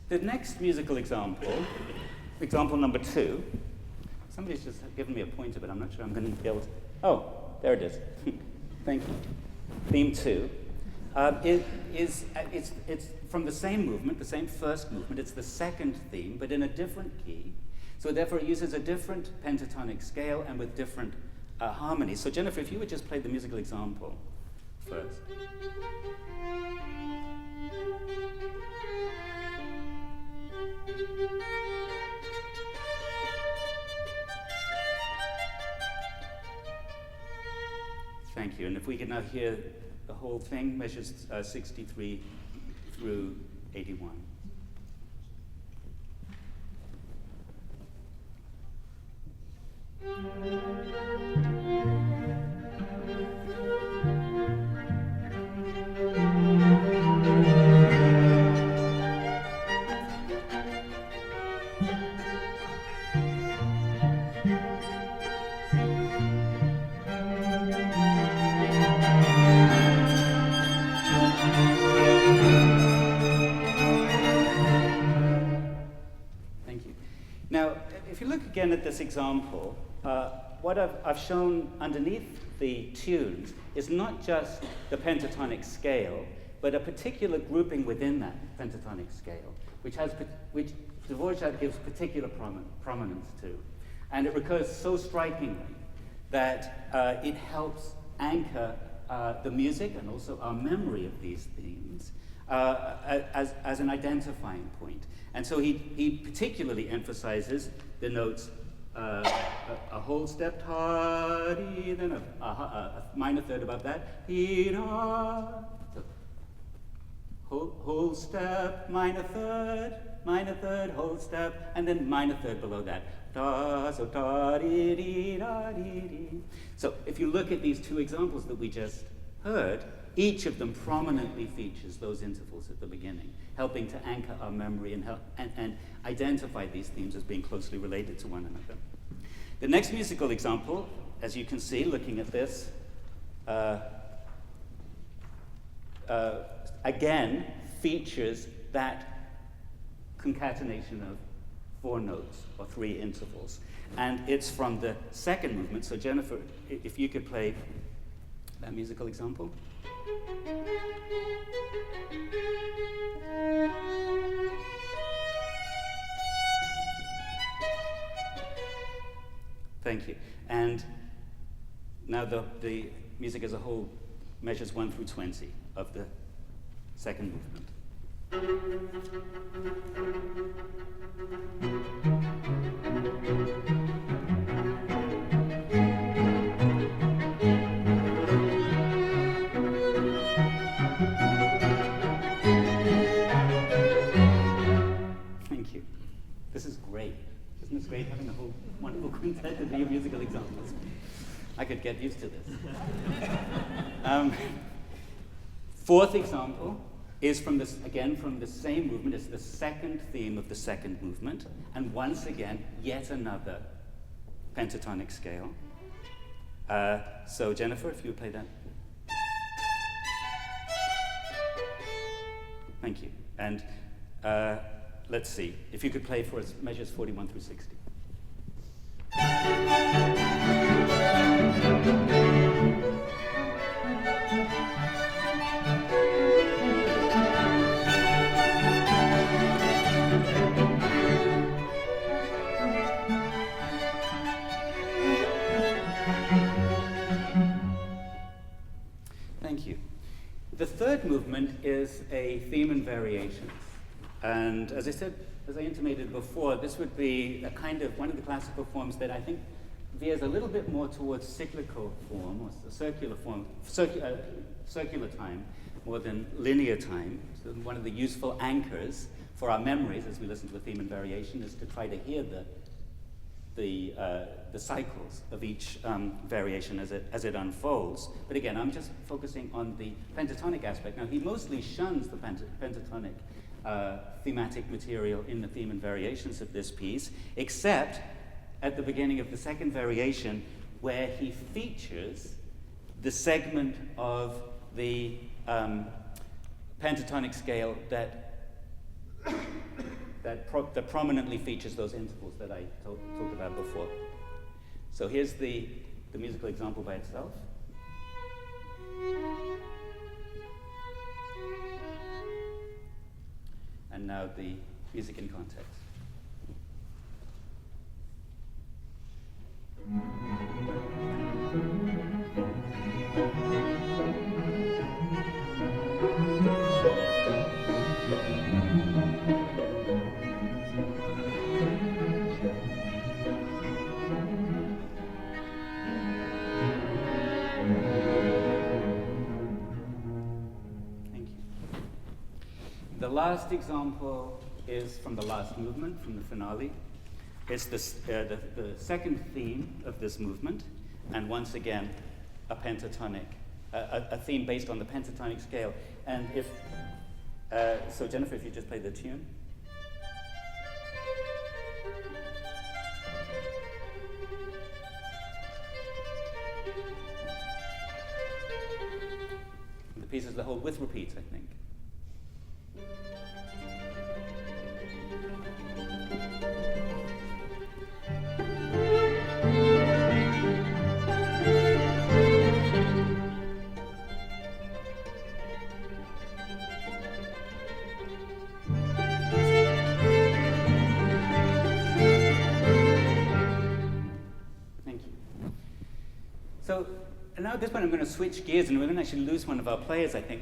The next musical example, example number 2, somebody's just given me a pointer, but I'm not sure I'm going to be able to. Oh, there it is. Thank you. Theme 2. It's from the same movement, the same first movement. It's the second theme, but in a different key. So therefore, it uses a different pentatonic scale and with different harmonies. So Jennifer, if you would just play the musical example first. Thank you. And if we can now hear the whole thing, measures 63 through 81. Again, at this example, what I've shown underneath the tunes is not just the pentatonic scale, but a particular grouping within that pentatonic scale, which Dvorak gives particular prominence to. And it recurs so strikingly that it helps anchor the music and also our memory of these themes as an identifying point. And so he particularly emphasizes the notes a whole step tardy, then a minor third above that, so whole step, minor third, whole step, and then minor third below that. So tardy, da, dee, dee. So if you look at these two examples that we just heard, each of them prominently features those intervals at the beginning, helping to anchor our memory and identify these themes as being closely related to one another. The next musical example, as you can see, looking at this, again, features that concatenation of 4 notes or 3 intervals. And it's from the second movement. So Jennifer, if you could play that musical example. Thank you. And now the music as a whole measures 1 through 20 of the second movement. Thank you. This is great. Isn't this great having a whole wonderful quintet of new musical examples? I could get used to this. Fourth example is from this, again, from the same movement. It's the second theme of the second movement, and once again, yet another pentatonic scale. So Jennifer, if you would play that. Thank you. And let's see, if you could play for us measures 41 through 60. Thank you. The third movement is a theme and variations. And as I said, as I intimated before, this would be a kind of one of the classical forms that I think veers a little bit more towards cyclical form, or circular form, circular time, more than linear time. So one of the useful anchors for our memories as we listen to a theme and variation is to try to hear the cycles of each variation as it unfolds. But again, I'm just focusing on the pentatonic aspect. Now, he mostly shuns the pentatonic thematic material in the theme and variations of this piece, except at the beginning of the second variation, where he features the segment of the pentatonic scale that prominently features those intervals that I talked about before. So here's the musical example by itself. And now the music in context. The last example is from the last movement, from the finale. It's the second theme of this movement, and once again, a pentatonic, a theme based on the pentatonic scale. And so Jennifer, if you just play the tune. The piece is the whole with repeats, I think. So now at this point I'm going to switch gears, and we're going to actually lose one of our players, I think,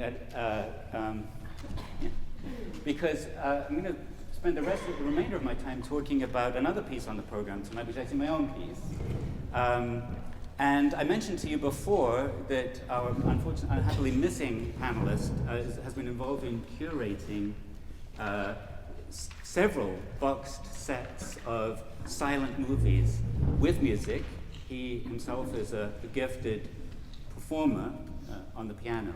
because I'm going to spend the remainder of my time talking about another piece on the program tonight, which is actually my own piece. And I mentioned to you before that our unhappily missing panelist has been involved in curating several boxed sets of silent movies with music. He himself is a gifted performer on the piano,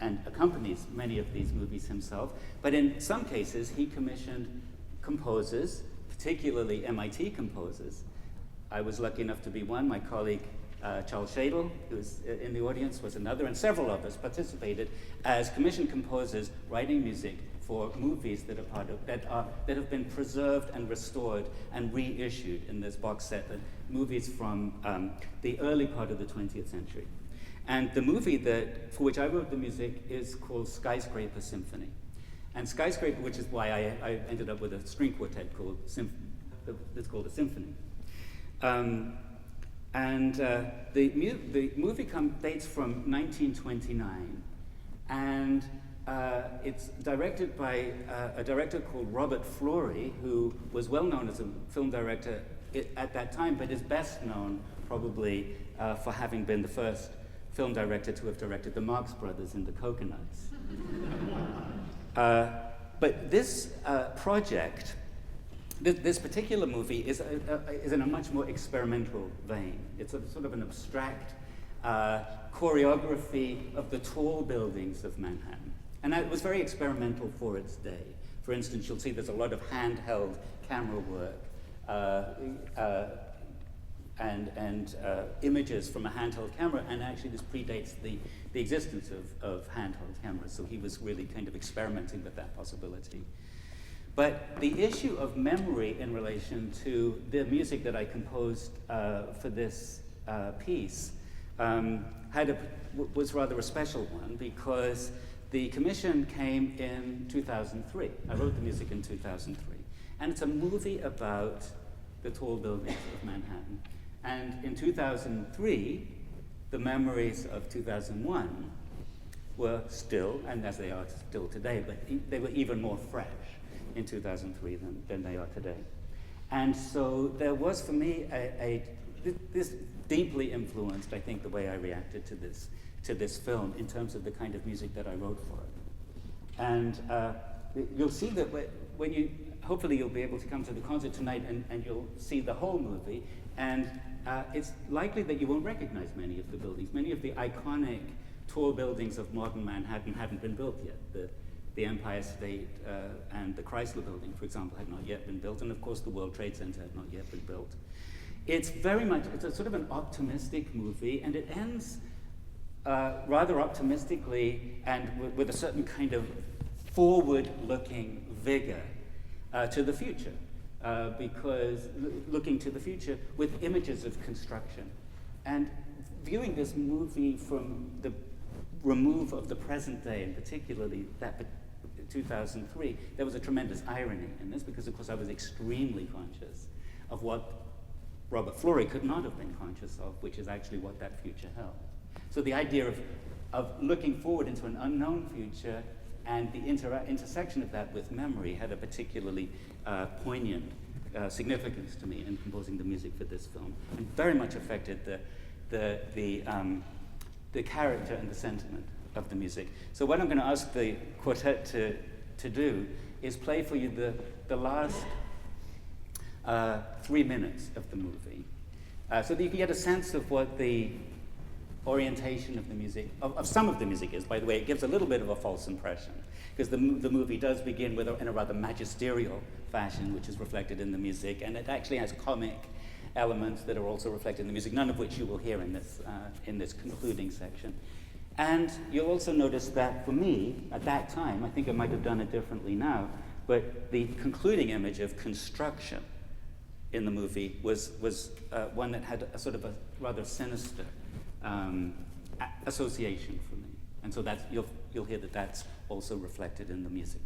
and accompanies many of these movies himself. But in some cases, he commissioned composers, particularly MIT composers. I was lucky enough to be one. My colleague Charles Shadle, who was in the audience, was another, and several of us participated as commissioned composers writing music for movies that have been preserved and restored and reissued in this box set. Movies from the early part of the 20th century. And the movie for which I wrote the music is called Skyscraper Symphony. And Skyscraper, which is why I ended up with a string quartet called it's called a symphony. The movie dates from 1929, and it's directed by a director called Robert Florey, who was well known as a film director at that time, but is best known probably for having been the first film director to have directed the Marx Brothers in The Coconuts. But this project, this particular movie is in a much more experimental vein. It's a sort of an abstract choreography of the tall buildings of Manhattan. And it was very experimental for its day. For instance, you'll see there's a lot of handheld camera work and images from a handheld camera, and actually this predates the existence of handheld cameras, so he was really kind of experimenting with that possibility. But the issue of memory in relation to the music that I composed for this piece was rather a special one, because the commission came in 2003. I wrote the music in 2003. And it's a movie about the tall buildings of Manhattan. And in 2003, the memories of 2001 were still, and as they are still today, but they were even more fresh in 2003 than they are today. And so there was, for me, this deeply influenced, I think, the way I reacted to this film in terms of the kind of music that I wrote for it. And you'll see that when hopefully you'll be able to come to the concert tonight and you'll see the whole movie, and it's likely that you won't recognize many of the buildings. Many of the iconic tall buildings of modern Manhattan hadn't been built yet. The Empire State and the Chrysler Building, for example, had not yet been built, and of course the World Trade Center had not yet been built. It's a sort of an optimistic movie, and it ends rather optimistically and with a certain kind of forward-looking vigor to the future, because looking to the future with images of construction. And viewing this movie from the remove of the present day, and particularly that 2003, there was a tremendous irony in this, because of course I was extremely conscious of what Robert Florey could not have been conscious of, which is actually what that future held. So the idea of looking forward into an unknown future and the intersection of that with memory had a particularly poignant significance to me in composing the music for this film, and very much affected the character and the sentiment of the music. So what I'm going to ask the quartet to do is play for you the last 3 minutes of the movie, so that you can get a sense of what the orientation of the music, of some of the music is. By the way, it gives a little bit of a false impression, because the movie does begin in a rather magisterial fashion, which is reflected in the music, and it actually has comic elements that are also reflected in the music, none of which you will hear in this concluding section. And you'll also notice that for me, at that time, I think I might have done it differently now, but the concluding image of construction in the movie was one that had a sort of a rather sinister association for me. And so you'll hear that that's also reflected in the music.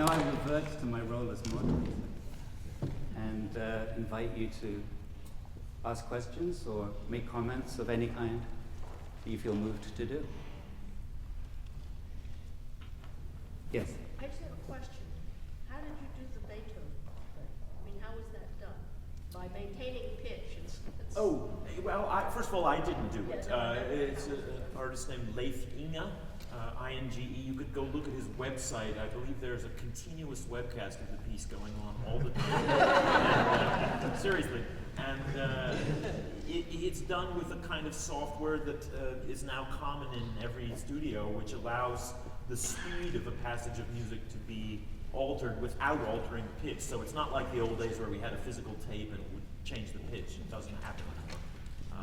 I revert to my role as moderator and invite you to ask questions or make comments of any kind that you feel moved to do. Yes? I just have a question. How did you do the Beethoven thing? I mean, how was that done? By maintaining pitch and Oh, well, first of all, I didn't do it. It's an artist named Leif Inge, I-N-G-E. You could go look at his website. I believe there's a continuous webcast of the piece going on all the time. Seriously. And it's done with a kind of software that is now common in every studio, which allows the speed of a passage of music to be altered without altering the pitch. So it's not like the old days where we had a physical tape and it would change the pitch. It doesn't happen anymore.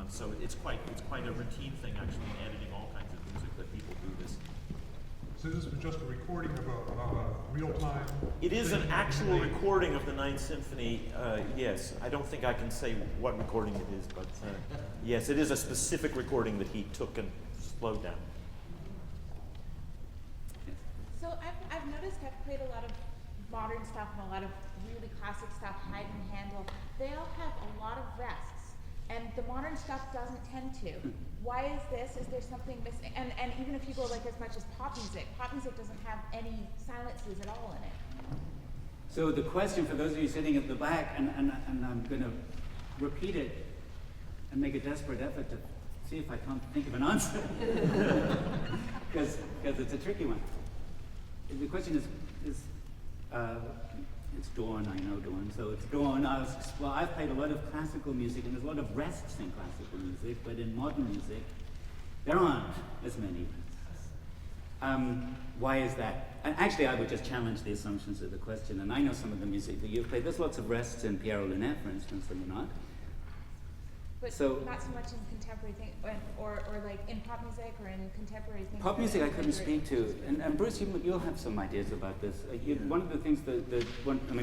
So it's quite a routine thing actually in editing all kinds of music that people do this. So this was just a recording of a real time? It is an actual recording of the Ninth Symphony, yes. I don't think I can say what recording it is, but yes, it is a specific recording that he took and slowed down. So I've noticed I've played a lot of modern stuff and a lot of really classic stuff, Haydn, Handel. They all have a lot of rests, and the modern stuff doesn't tend to. Why is this? Is there something missing? And even if you go like as much as pop music doesn't have any silences at all in it. So the question for those of you sitting at the back, and I'm going to repeat it and make a desperate effort to see if I can't think of an answer, because it's a tricky one. The question is it's Dawn, I know Dawn, so it's Dawn asks, well, I've played a lot of classical music, and there's a lot of rests in classical music, but in modern music, there aren't as many rests. Why is that? And actually, I would just challenge the assumptions of the question, and I know some of the music that you've played. There's lots of rests in Pierrot Lunet, for instance, and not. But So, not so much in contemporary things, or like in pop music or in contemporary things. pop music I couldn't speak to, and Bruce, you'll have some ideas about this. One of the things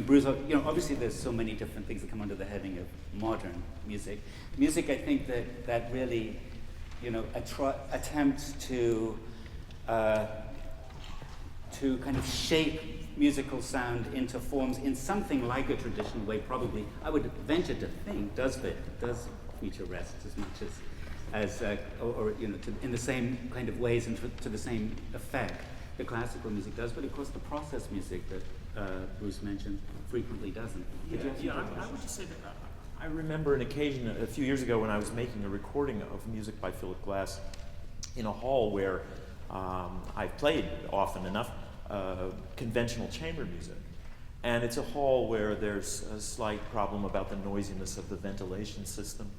Bruce, obviously there's so many different things that come under the heading of modern music. Music, I think that really, attempts to kind of shape musical sound into forms in something like a traditional way. Probably, I would venture to think, does feature rests as much as in the same kind of ways and to the same effect the classical music does, but of course the process music that Bruce mentioned frequently doesn't. I would just say that I remember an occasion a few years ago when I was making a recording of music by Philip Glass in a hall where I've played often enough conventional chamber music. And it's a hall where there's a slight problem about the noisiness of the ventilation system.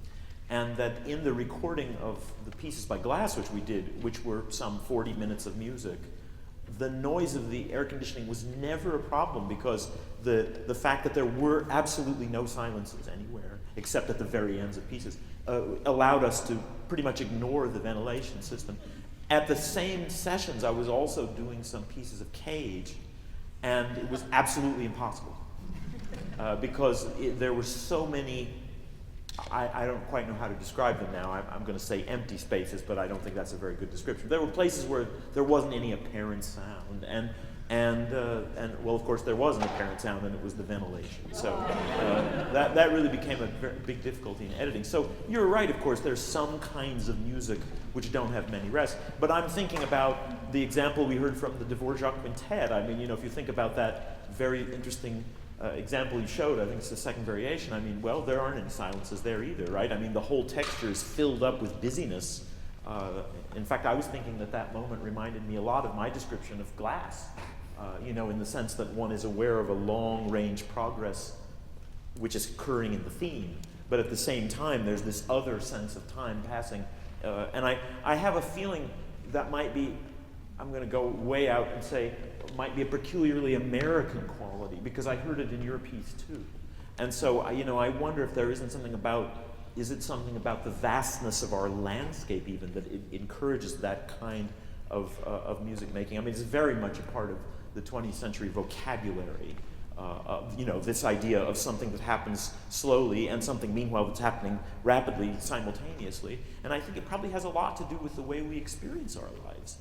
And that in the recording of the pieces by Glass, which we did, which were some 40 minutes of music, the noise of the air conditioning was never a problem because the fact that there were absolutely no silences anywhere, except at the very ends of pieces, allowed us to pretty much ignore the ventilation system. At the same sessions, I was also doing some pieces of Cage, and it was absolutely impossible because there were so many, I don't quite know how to describe them now. I'm going to say empty spaces, but I don't think that's a very good description. There were places where there wasn't any apparent sound, and well, of course, there was an apparent sound, and it was the ventilation. So that really became a very big difficulty in editing. So you're right, of course, there's some kinds of music which don't have many rests. But I'm thinking about the example we heard from the Dvorak Quintet. I mean, if you think about that very interesting example you showed, I think it's the second variation. I mean, well, there aren't any silences there either, right? I mean, the whole texture is filled up with busyness. In fact, I was thinking that moment reminded me a lot of my description of Glass, in the sense that one is aware of a long-range progress which is occurring in the theme, but at the same time, there's this other sense of time passing. And I have a feeling that might be, I'm going to go way out and say, might be a peculiarly American quality, because I heard it in your piece too. And so, I wonder if there isn't something about, is it something about the vastness of our landscape even that it encourages that kind of music making? I mean, it's very much a part of the 20th century vocabulary. This idea of something that happens slowly and something, meanwhile, that's happening rapidly simultaneously. And I think it probably has a lot to do with the way we experience our lives.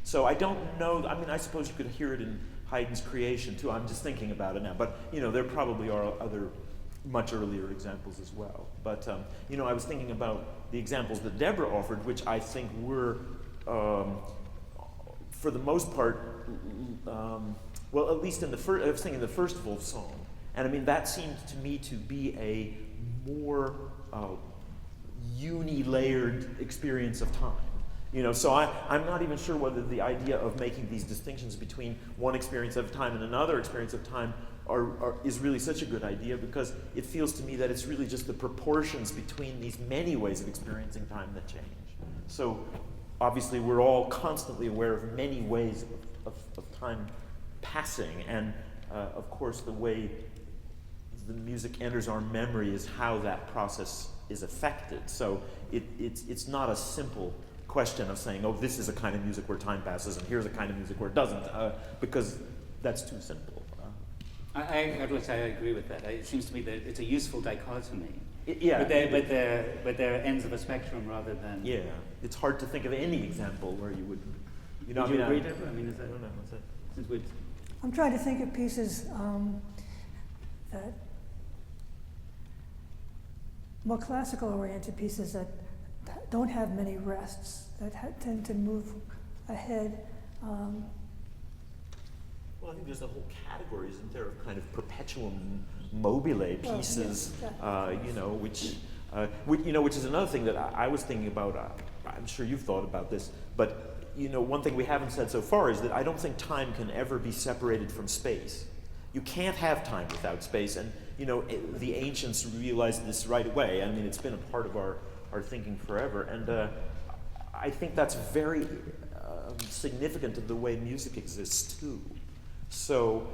So I don't know, I mean, I suppose you could hear it in Haydn's creation too. I'm just thinking about it now, but there probably are other much earlier examples as well. But I was thinking about the examples that Deborah offered, which I think were, for the most part, well, at least in the first, I was thinking the first full song, and I mean that seemed to me to be a more uni-layered experience of time. So I'm not even sure whether the idea of making these distinctions between one experience of time and another experience of time is really such a good idea, because it feels to me that it's really just the proportions between these many ways of experiencing time that change. So obviously we're all constantly aware of many ways of time passing, and of course the way the music enters our memory is how that process is affected. So it's not a simple question of saying, oh, this is a kind of music where time passes, and here's a kind of music where it doesn't, because that's too simple. I would say I agree with that. It seems to me that it's a useful dichotomy. Yeah. But they're ends of a spectrum rather than... Yeah. It's hard to think of any example where you would... Would you agree, Deborah? I mean, is that... I don't know. What's that? Since we'd... I'm trying to think of pieces that more classical-oriented pieces that don't have many rests, that tend to move ahead. Well, I think there's a whole category, isn't there, of kind of perpetuum mobile pieces, which is another thing that I was thinking about. I'm sure you've thought about this, but one thing we haven't said so far is that I don't think time can ever be separated from space. You can't have time without space, and the ancients realized this right away. I mean, it's been a part of our thinking forever, and I think that's very significant to the way music exists too. So,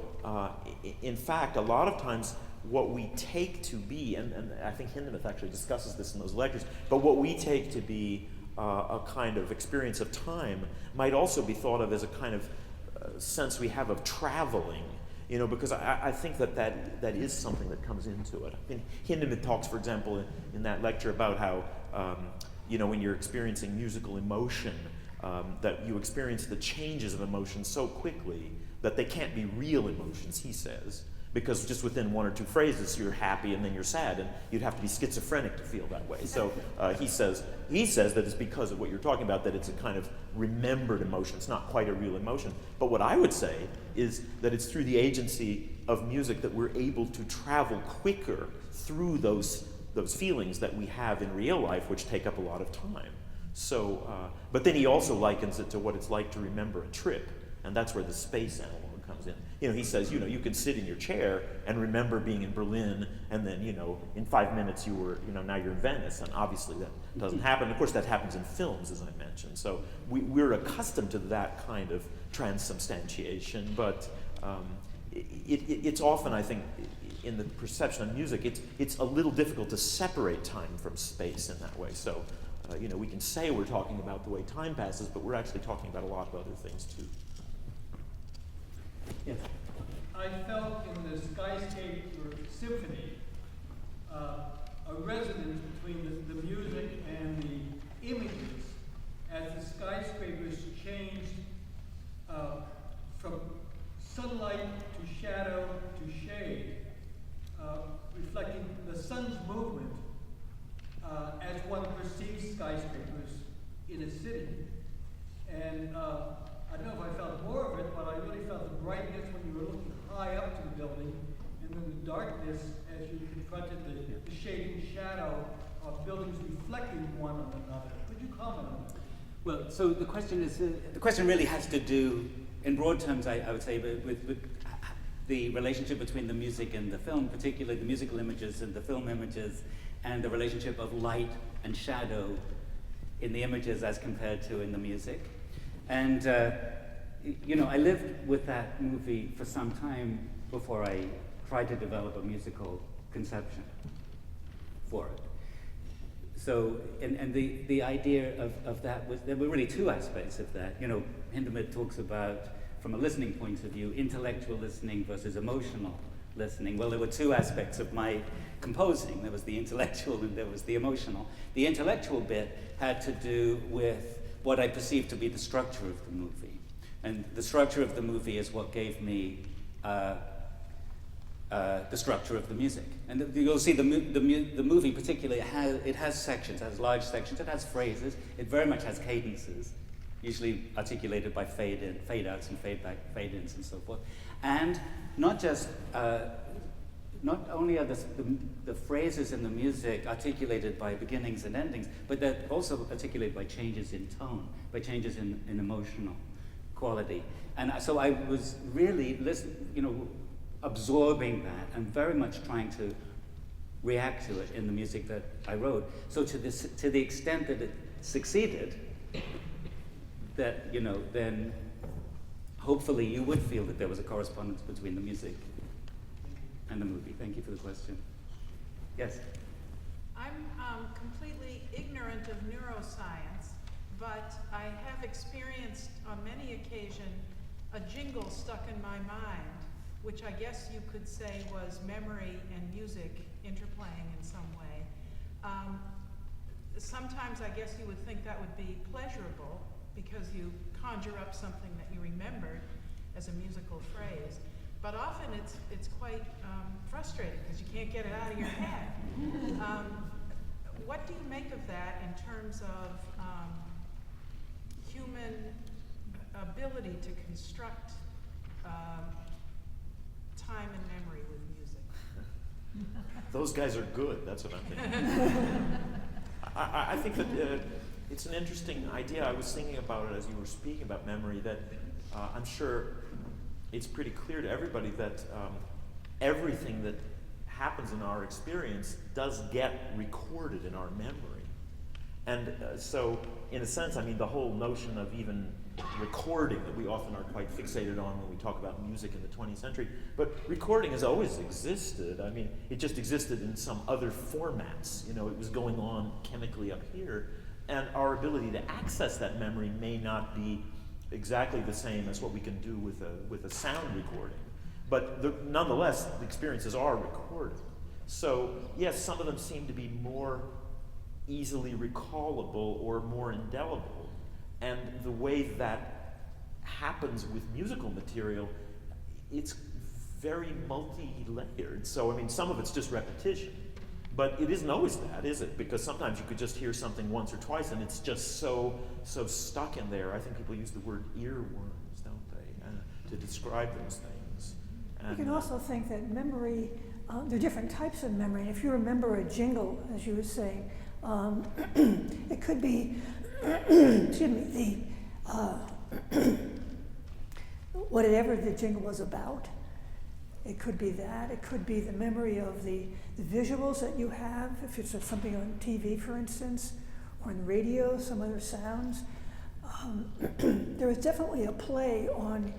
in fact, a lot of times what we take to be, and I think Hindemith actually discusses this in those lectures, but what we take to be a kind of experience of time might also be thought of as a kind of sense we have of traveling, because I think that is something that comes into it. I mean, Hindemith talks, for example, in that lecture about how, when you're experiencing musical emotion, that you experience the changes of emotion so quickly that they can't be real emotions, he says, because just within one or two phrases you're happy and then you're sad, and you'd have to be schizophrenic to feel that way. So he says that it's because of what you're talking about, that it's a kind of remembered emotion. It's not quite a real emotion. But what I would say is that it's through the agency of music that we're able to travel quicker through those feelings that we have in real life, which take up a lot of time. So, but then he also likens it to what it's like to remember a trip. And that's where the space analog comes in. He says, you can sit in your chair and remember being in Berlin, and then, in 5 minutes you were, now you're in Venice. And obviously that doesn't happen. Of course, that happens in films, as I mentioned. So we're accustomed to that kind of transubstantiation, but it's often, I think, in the perception of music, it's a little difficult to separate time from space in that way. So, we can say we're talking about the way time passes, but we're actually talking about a lot of other things too. Yes. I felt in the Skyscape Symphony a resonance between the music and the images as the skyscrapers changed from sunlight to shadow to shade, reflecting the sun's movement as one perceives skyscrapers in a city. And I don't know if I felt more of it, but I really felt the brightness when you were looking high up to the building, and then the darkness as you confronted the shading shadow of buildings reflecting one on another. Could you comment on that? Well, so the question really has to do, in broad terms, I would say, with the relationship between the music and the film, particularly the musical images and the film images, and the relationship of light and shadow in the images as compared to in the music. And, I lived with that movie for some time before I tried to develop a musical conception for it. So, and the idea of that was, there were really two aspects of that. Hindemith talks about, from a listening point of view, intellectual listening versus emotional listening. Well, there were two aspects of my composing. There was the intellectual and there was the emotional. The intellectual bit had to do with what I perceived to be the structure of the movie. And the structure of the movie is what gave me the structure of the music. And you'll see the movie particularly, it has sections, it has large sections, it has phrases, it very much has cadences, usually articulated by fade-in, fade-outs and fade-back, fade-ins and so forth. And not just, not only are the phrases in the music articulated by beginnings and endings, but they're also articulated by changes in tone, by changes in emotional quality. And so I was really absorbing that and very much trying to react to it in the music that I wrote. So to the extent that it succeeded, that, then hopefully you would feel that there was a correspondence between the music and the movie. Thank you for the question. Yes? I'm completely ignorant of neuroscience, but I have experienced on many occasions a jingle stuck in my mind, which I guess you could say was memory and music interplaying in some way. Sometimes I guess you would think that would be pleasurable because you conjure up something that you remembered as a musical phrase. But often it's quite frustrating because you can't get it out of your head. What do you make of that in terms of human ability to construct time and memory with music? Those guys are good, that's what I'm thinking. I think that it's an interesting idea. I was thinking about it as you were speaking about memory, that I'm sure it's pretty clear to everybody that everything that happens in our experience does get recorded in our memory. And so, in a sense, I mean, the whole notion of even recording that we often are quite fixated on when we talk about music in the 20th century, but recording has always existed. I mean, it just existed in some other formats. It was going on chemically up here, and our ability to access that memory may not be exactly the same as what we can do with a sound recording. But nonetheless, the experiences are recorded. So yes, some of them seem to be more easily recallable or more indelible. And the way that happens with musical material, it's very multi-layered. So I mean, some of it's just repetition. But it isn't always that, is it? Because sometimes you could just hear something once or twice and it's just so stuck in there. I think people use the word earworms, don't they, to describe those things. And you can also think that memory, there are different types of memory. If you remember a jingle, as you were saying, it could be, excuse me, whatever the jingle was about. It could be that. It could be the memory of the visuals that you have, if it's something on TV, for instance, or on radio, some other sounds. There is definitely a play on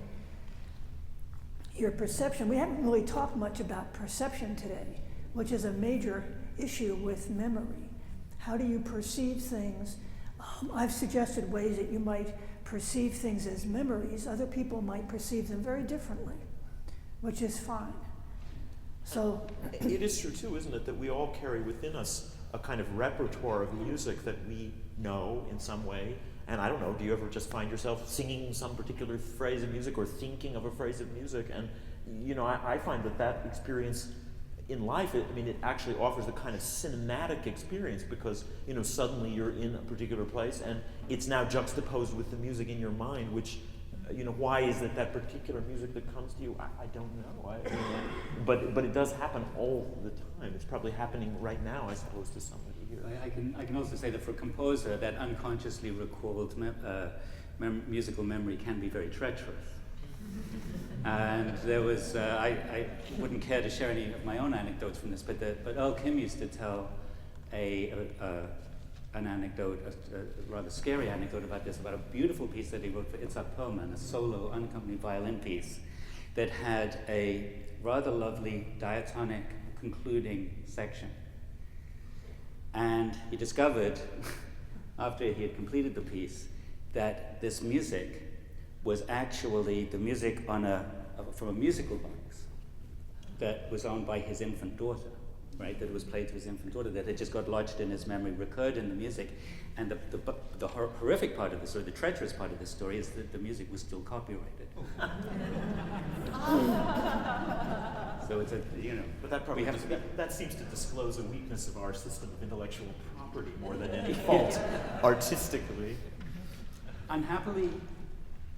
your perception. We haven't really talked much about perception today, which is a major issue with memory. How do you perceive things? I've suggested ways that you might perceive things as memories. Other people might perceive them very differently, which is fine. So it is true too, isn't it, that we all carry within us a kind of repertoire of music that we know in some way. And I don't know, do you ever just find yourself singing some particular phrase of music or thinking of a phrase of music? And I find that experience in life, it actually offers a kind of cinematic experience because suddenly you're in a particular place and it's now juxtaposed with the music in your mind, which why is it that particular music that comes to you? I don't know. But it does happen all the time. It's probably happening right now, I suppose, to somebody here. I can also say that for a composer, that unconsciously recalled musical memory can be very treacherous. And there was, I wouldn't care to share any of my own anecdotes from this, but Earl Kim used to tell an anecdote, a rather scary anecdote about this, about a beautiful piece that he wrote for Itzhak Perlman, a solo unaccompanied violin piece that had a rather lovely diatonic concluding section. And he discovered, after he had completed the piece, that this music was actually the music from a musical box that was owned by his infant daughter. right, that was played to his infant daughter, that had just got lodged in his memory, recurred in the music. And the horrific part of the story, the treacherous part of the story, is that the music was still copyrighted. So it's a, But that probably that seems to disclose a weakness of our system of intellectual property more than any fault artistically. Unhappily,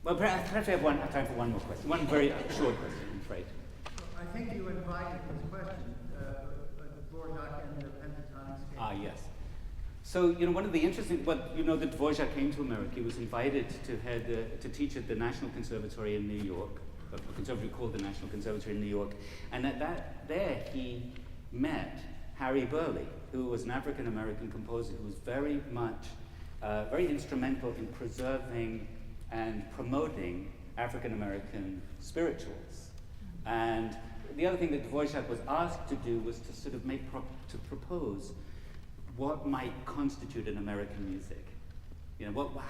well, perhaps we have time for one more question. One very short question, I'm afraid. I think you invited this question, Dvorak and the pentatonic scale. Ah, yes. So, one of the interesting, that Dvorak came to America. He was invited to teach at the National Conservatory in New York, a conservatory called the National Conservatory in New York. And there he met Harry Burleigh, who was an African-American composer who was very instrumental in preserving and promoting African-American spirituals. And the other thing that Dvorak was asked to do was to sort of propose what might constitute an American music.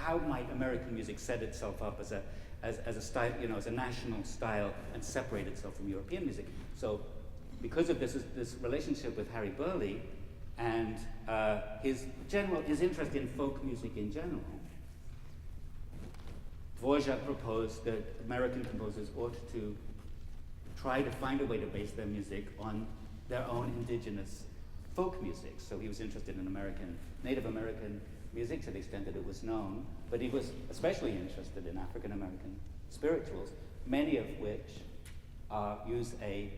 How might American music set itself up as a style, as a national style, and separate itself from European music? So, because of this relationship with Harry Burleigh and his interest in folk music in general, Dvorak proposed that American composers ought to try to find a way to base their music on their own indigenous folk music. So he was interested in Native American music to the extent that it was known, but he was especially interested in African American spirituals, many of which use a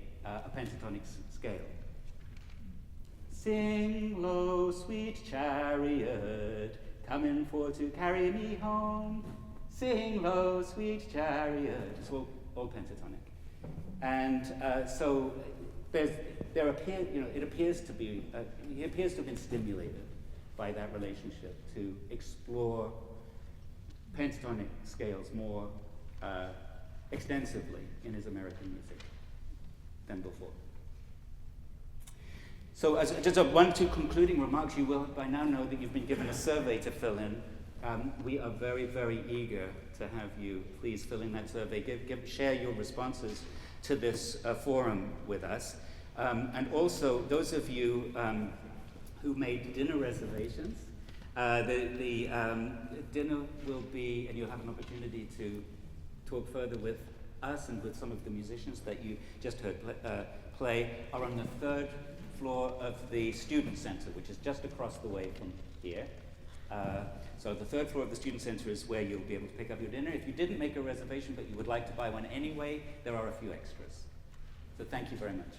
pentatonic scale. Sing low, sweet chariot, coming for to carry me home. Sing low, sweet chariot. It's all pentatonic. And so it appears to be, he appears to have been stimulated by that relationship to explore pentatonic scales more extensively in his American music than before. So as just two concluding remarks, you will by now know that you've been given a survey to fill in. We are very, very eager to have you please fill in that survey. Share your responses to this forum with us. And also, those of you who made dinner reservations, the dinner will be, and you'll have an opportunity to talk further with us and with some of the musicians that you just heard play, are on the third floor of the Student Center, which is just across the way from here. So the third floor of the Student Center is where you'll be able to pick up your dinner. If you didn't make a reservation but you would like to buy one anyway, there are a few extras. So thank you very much.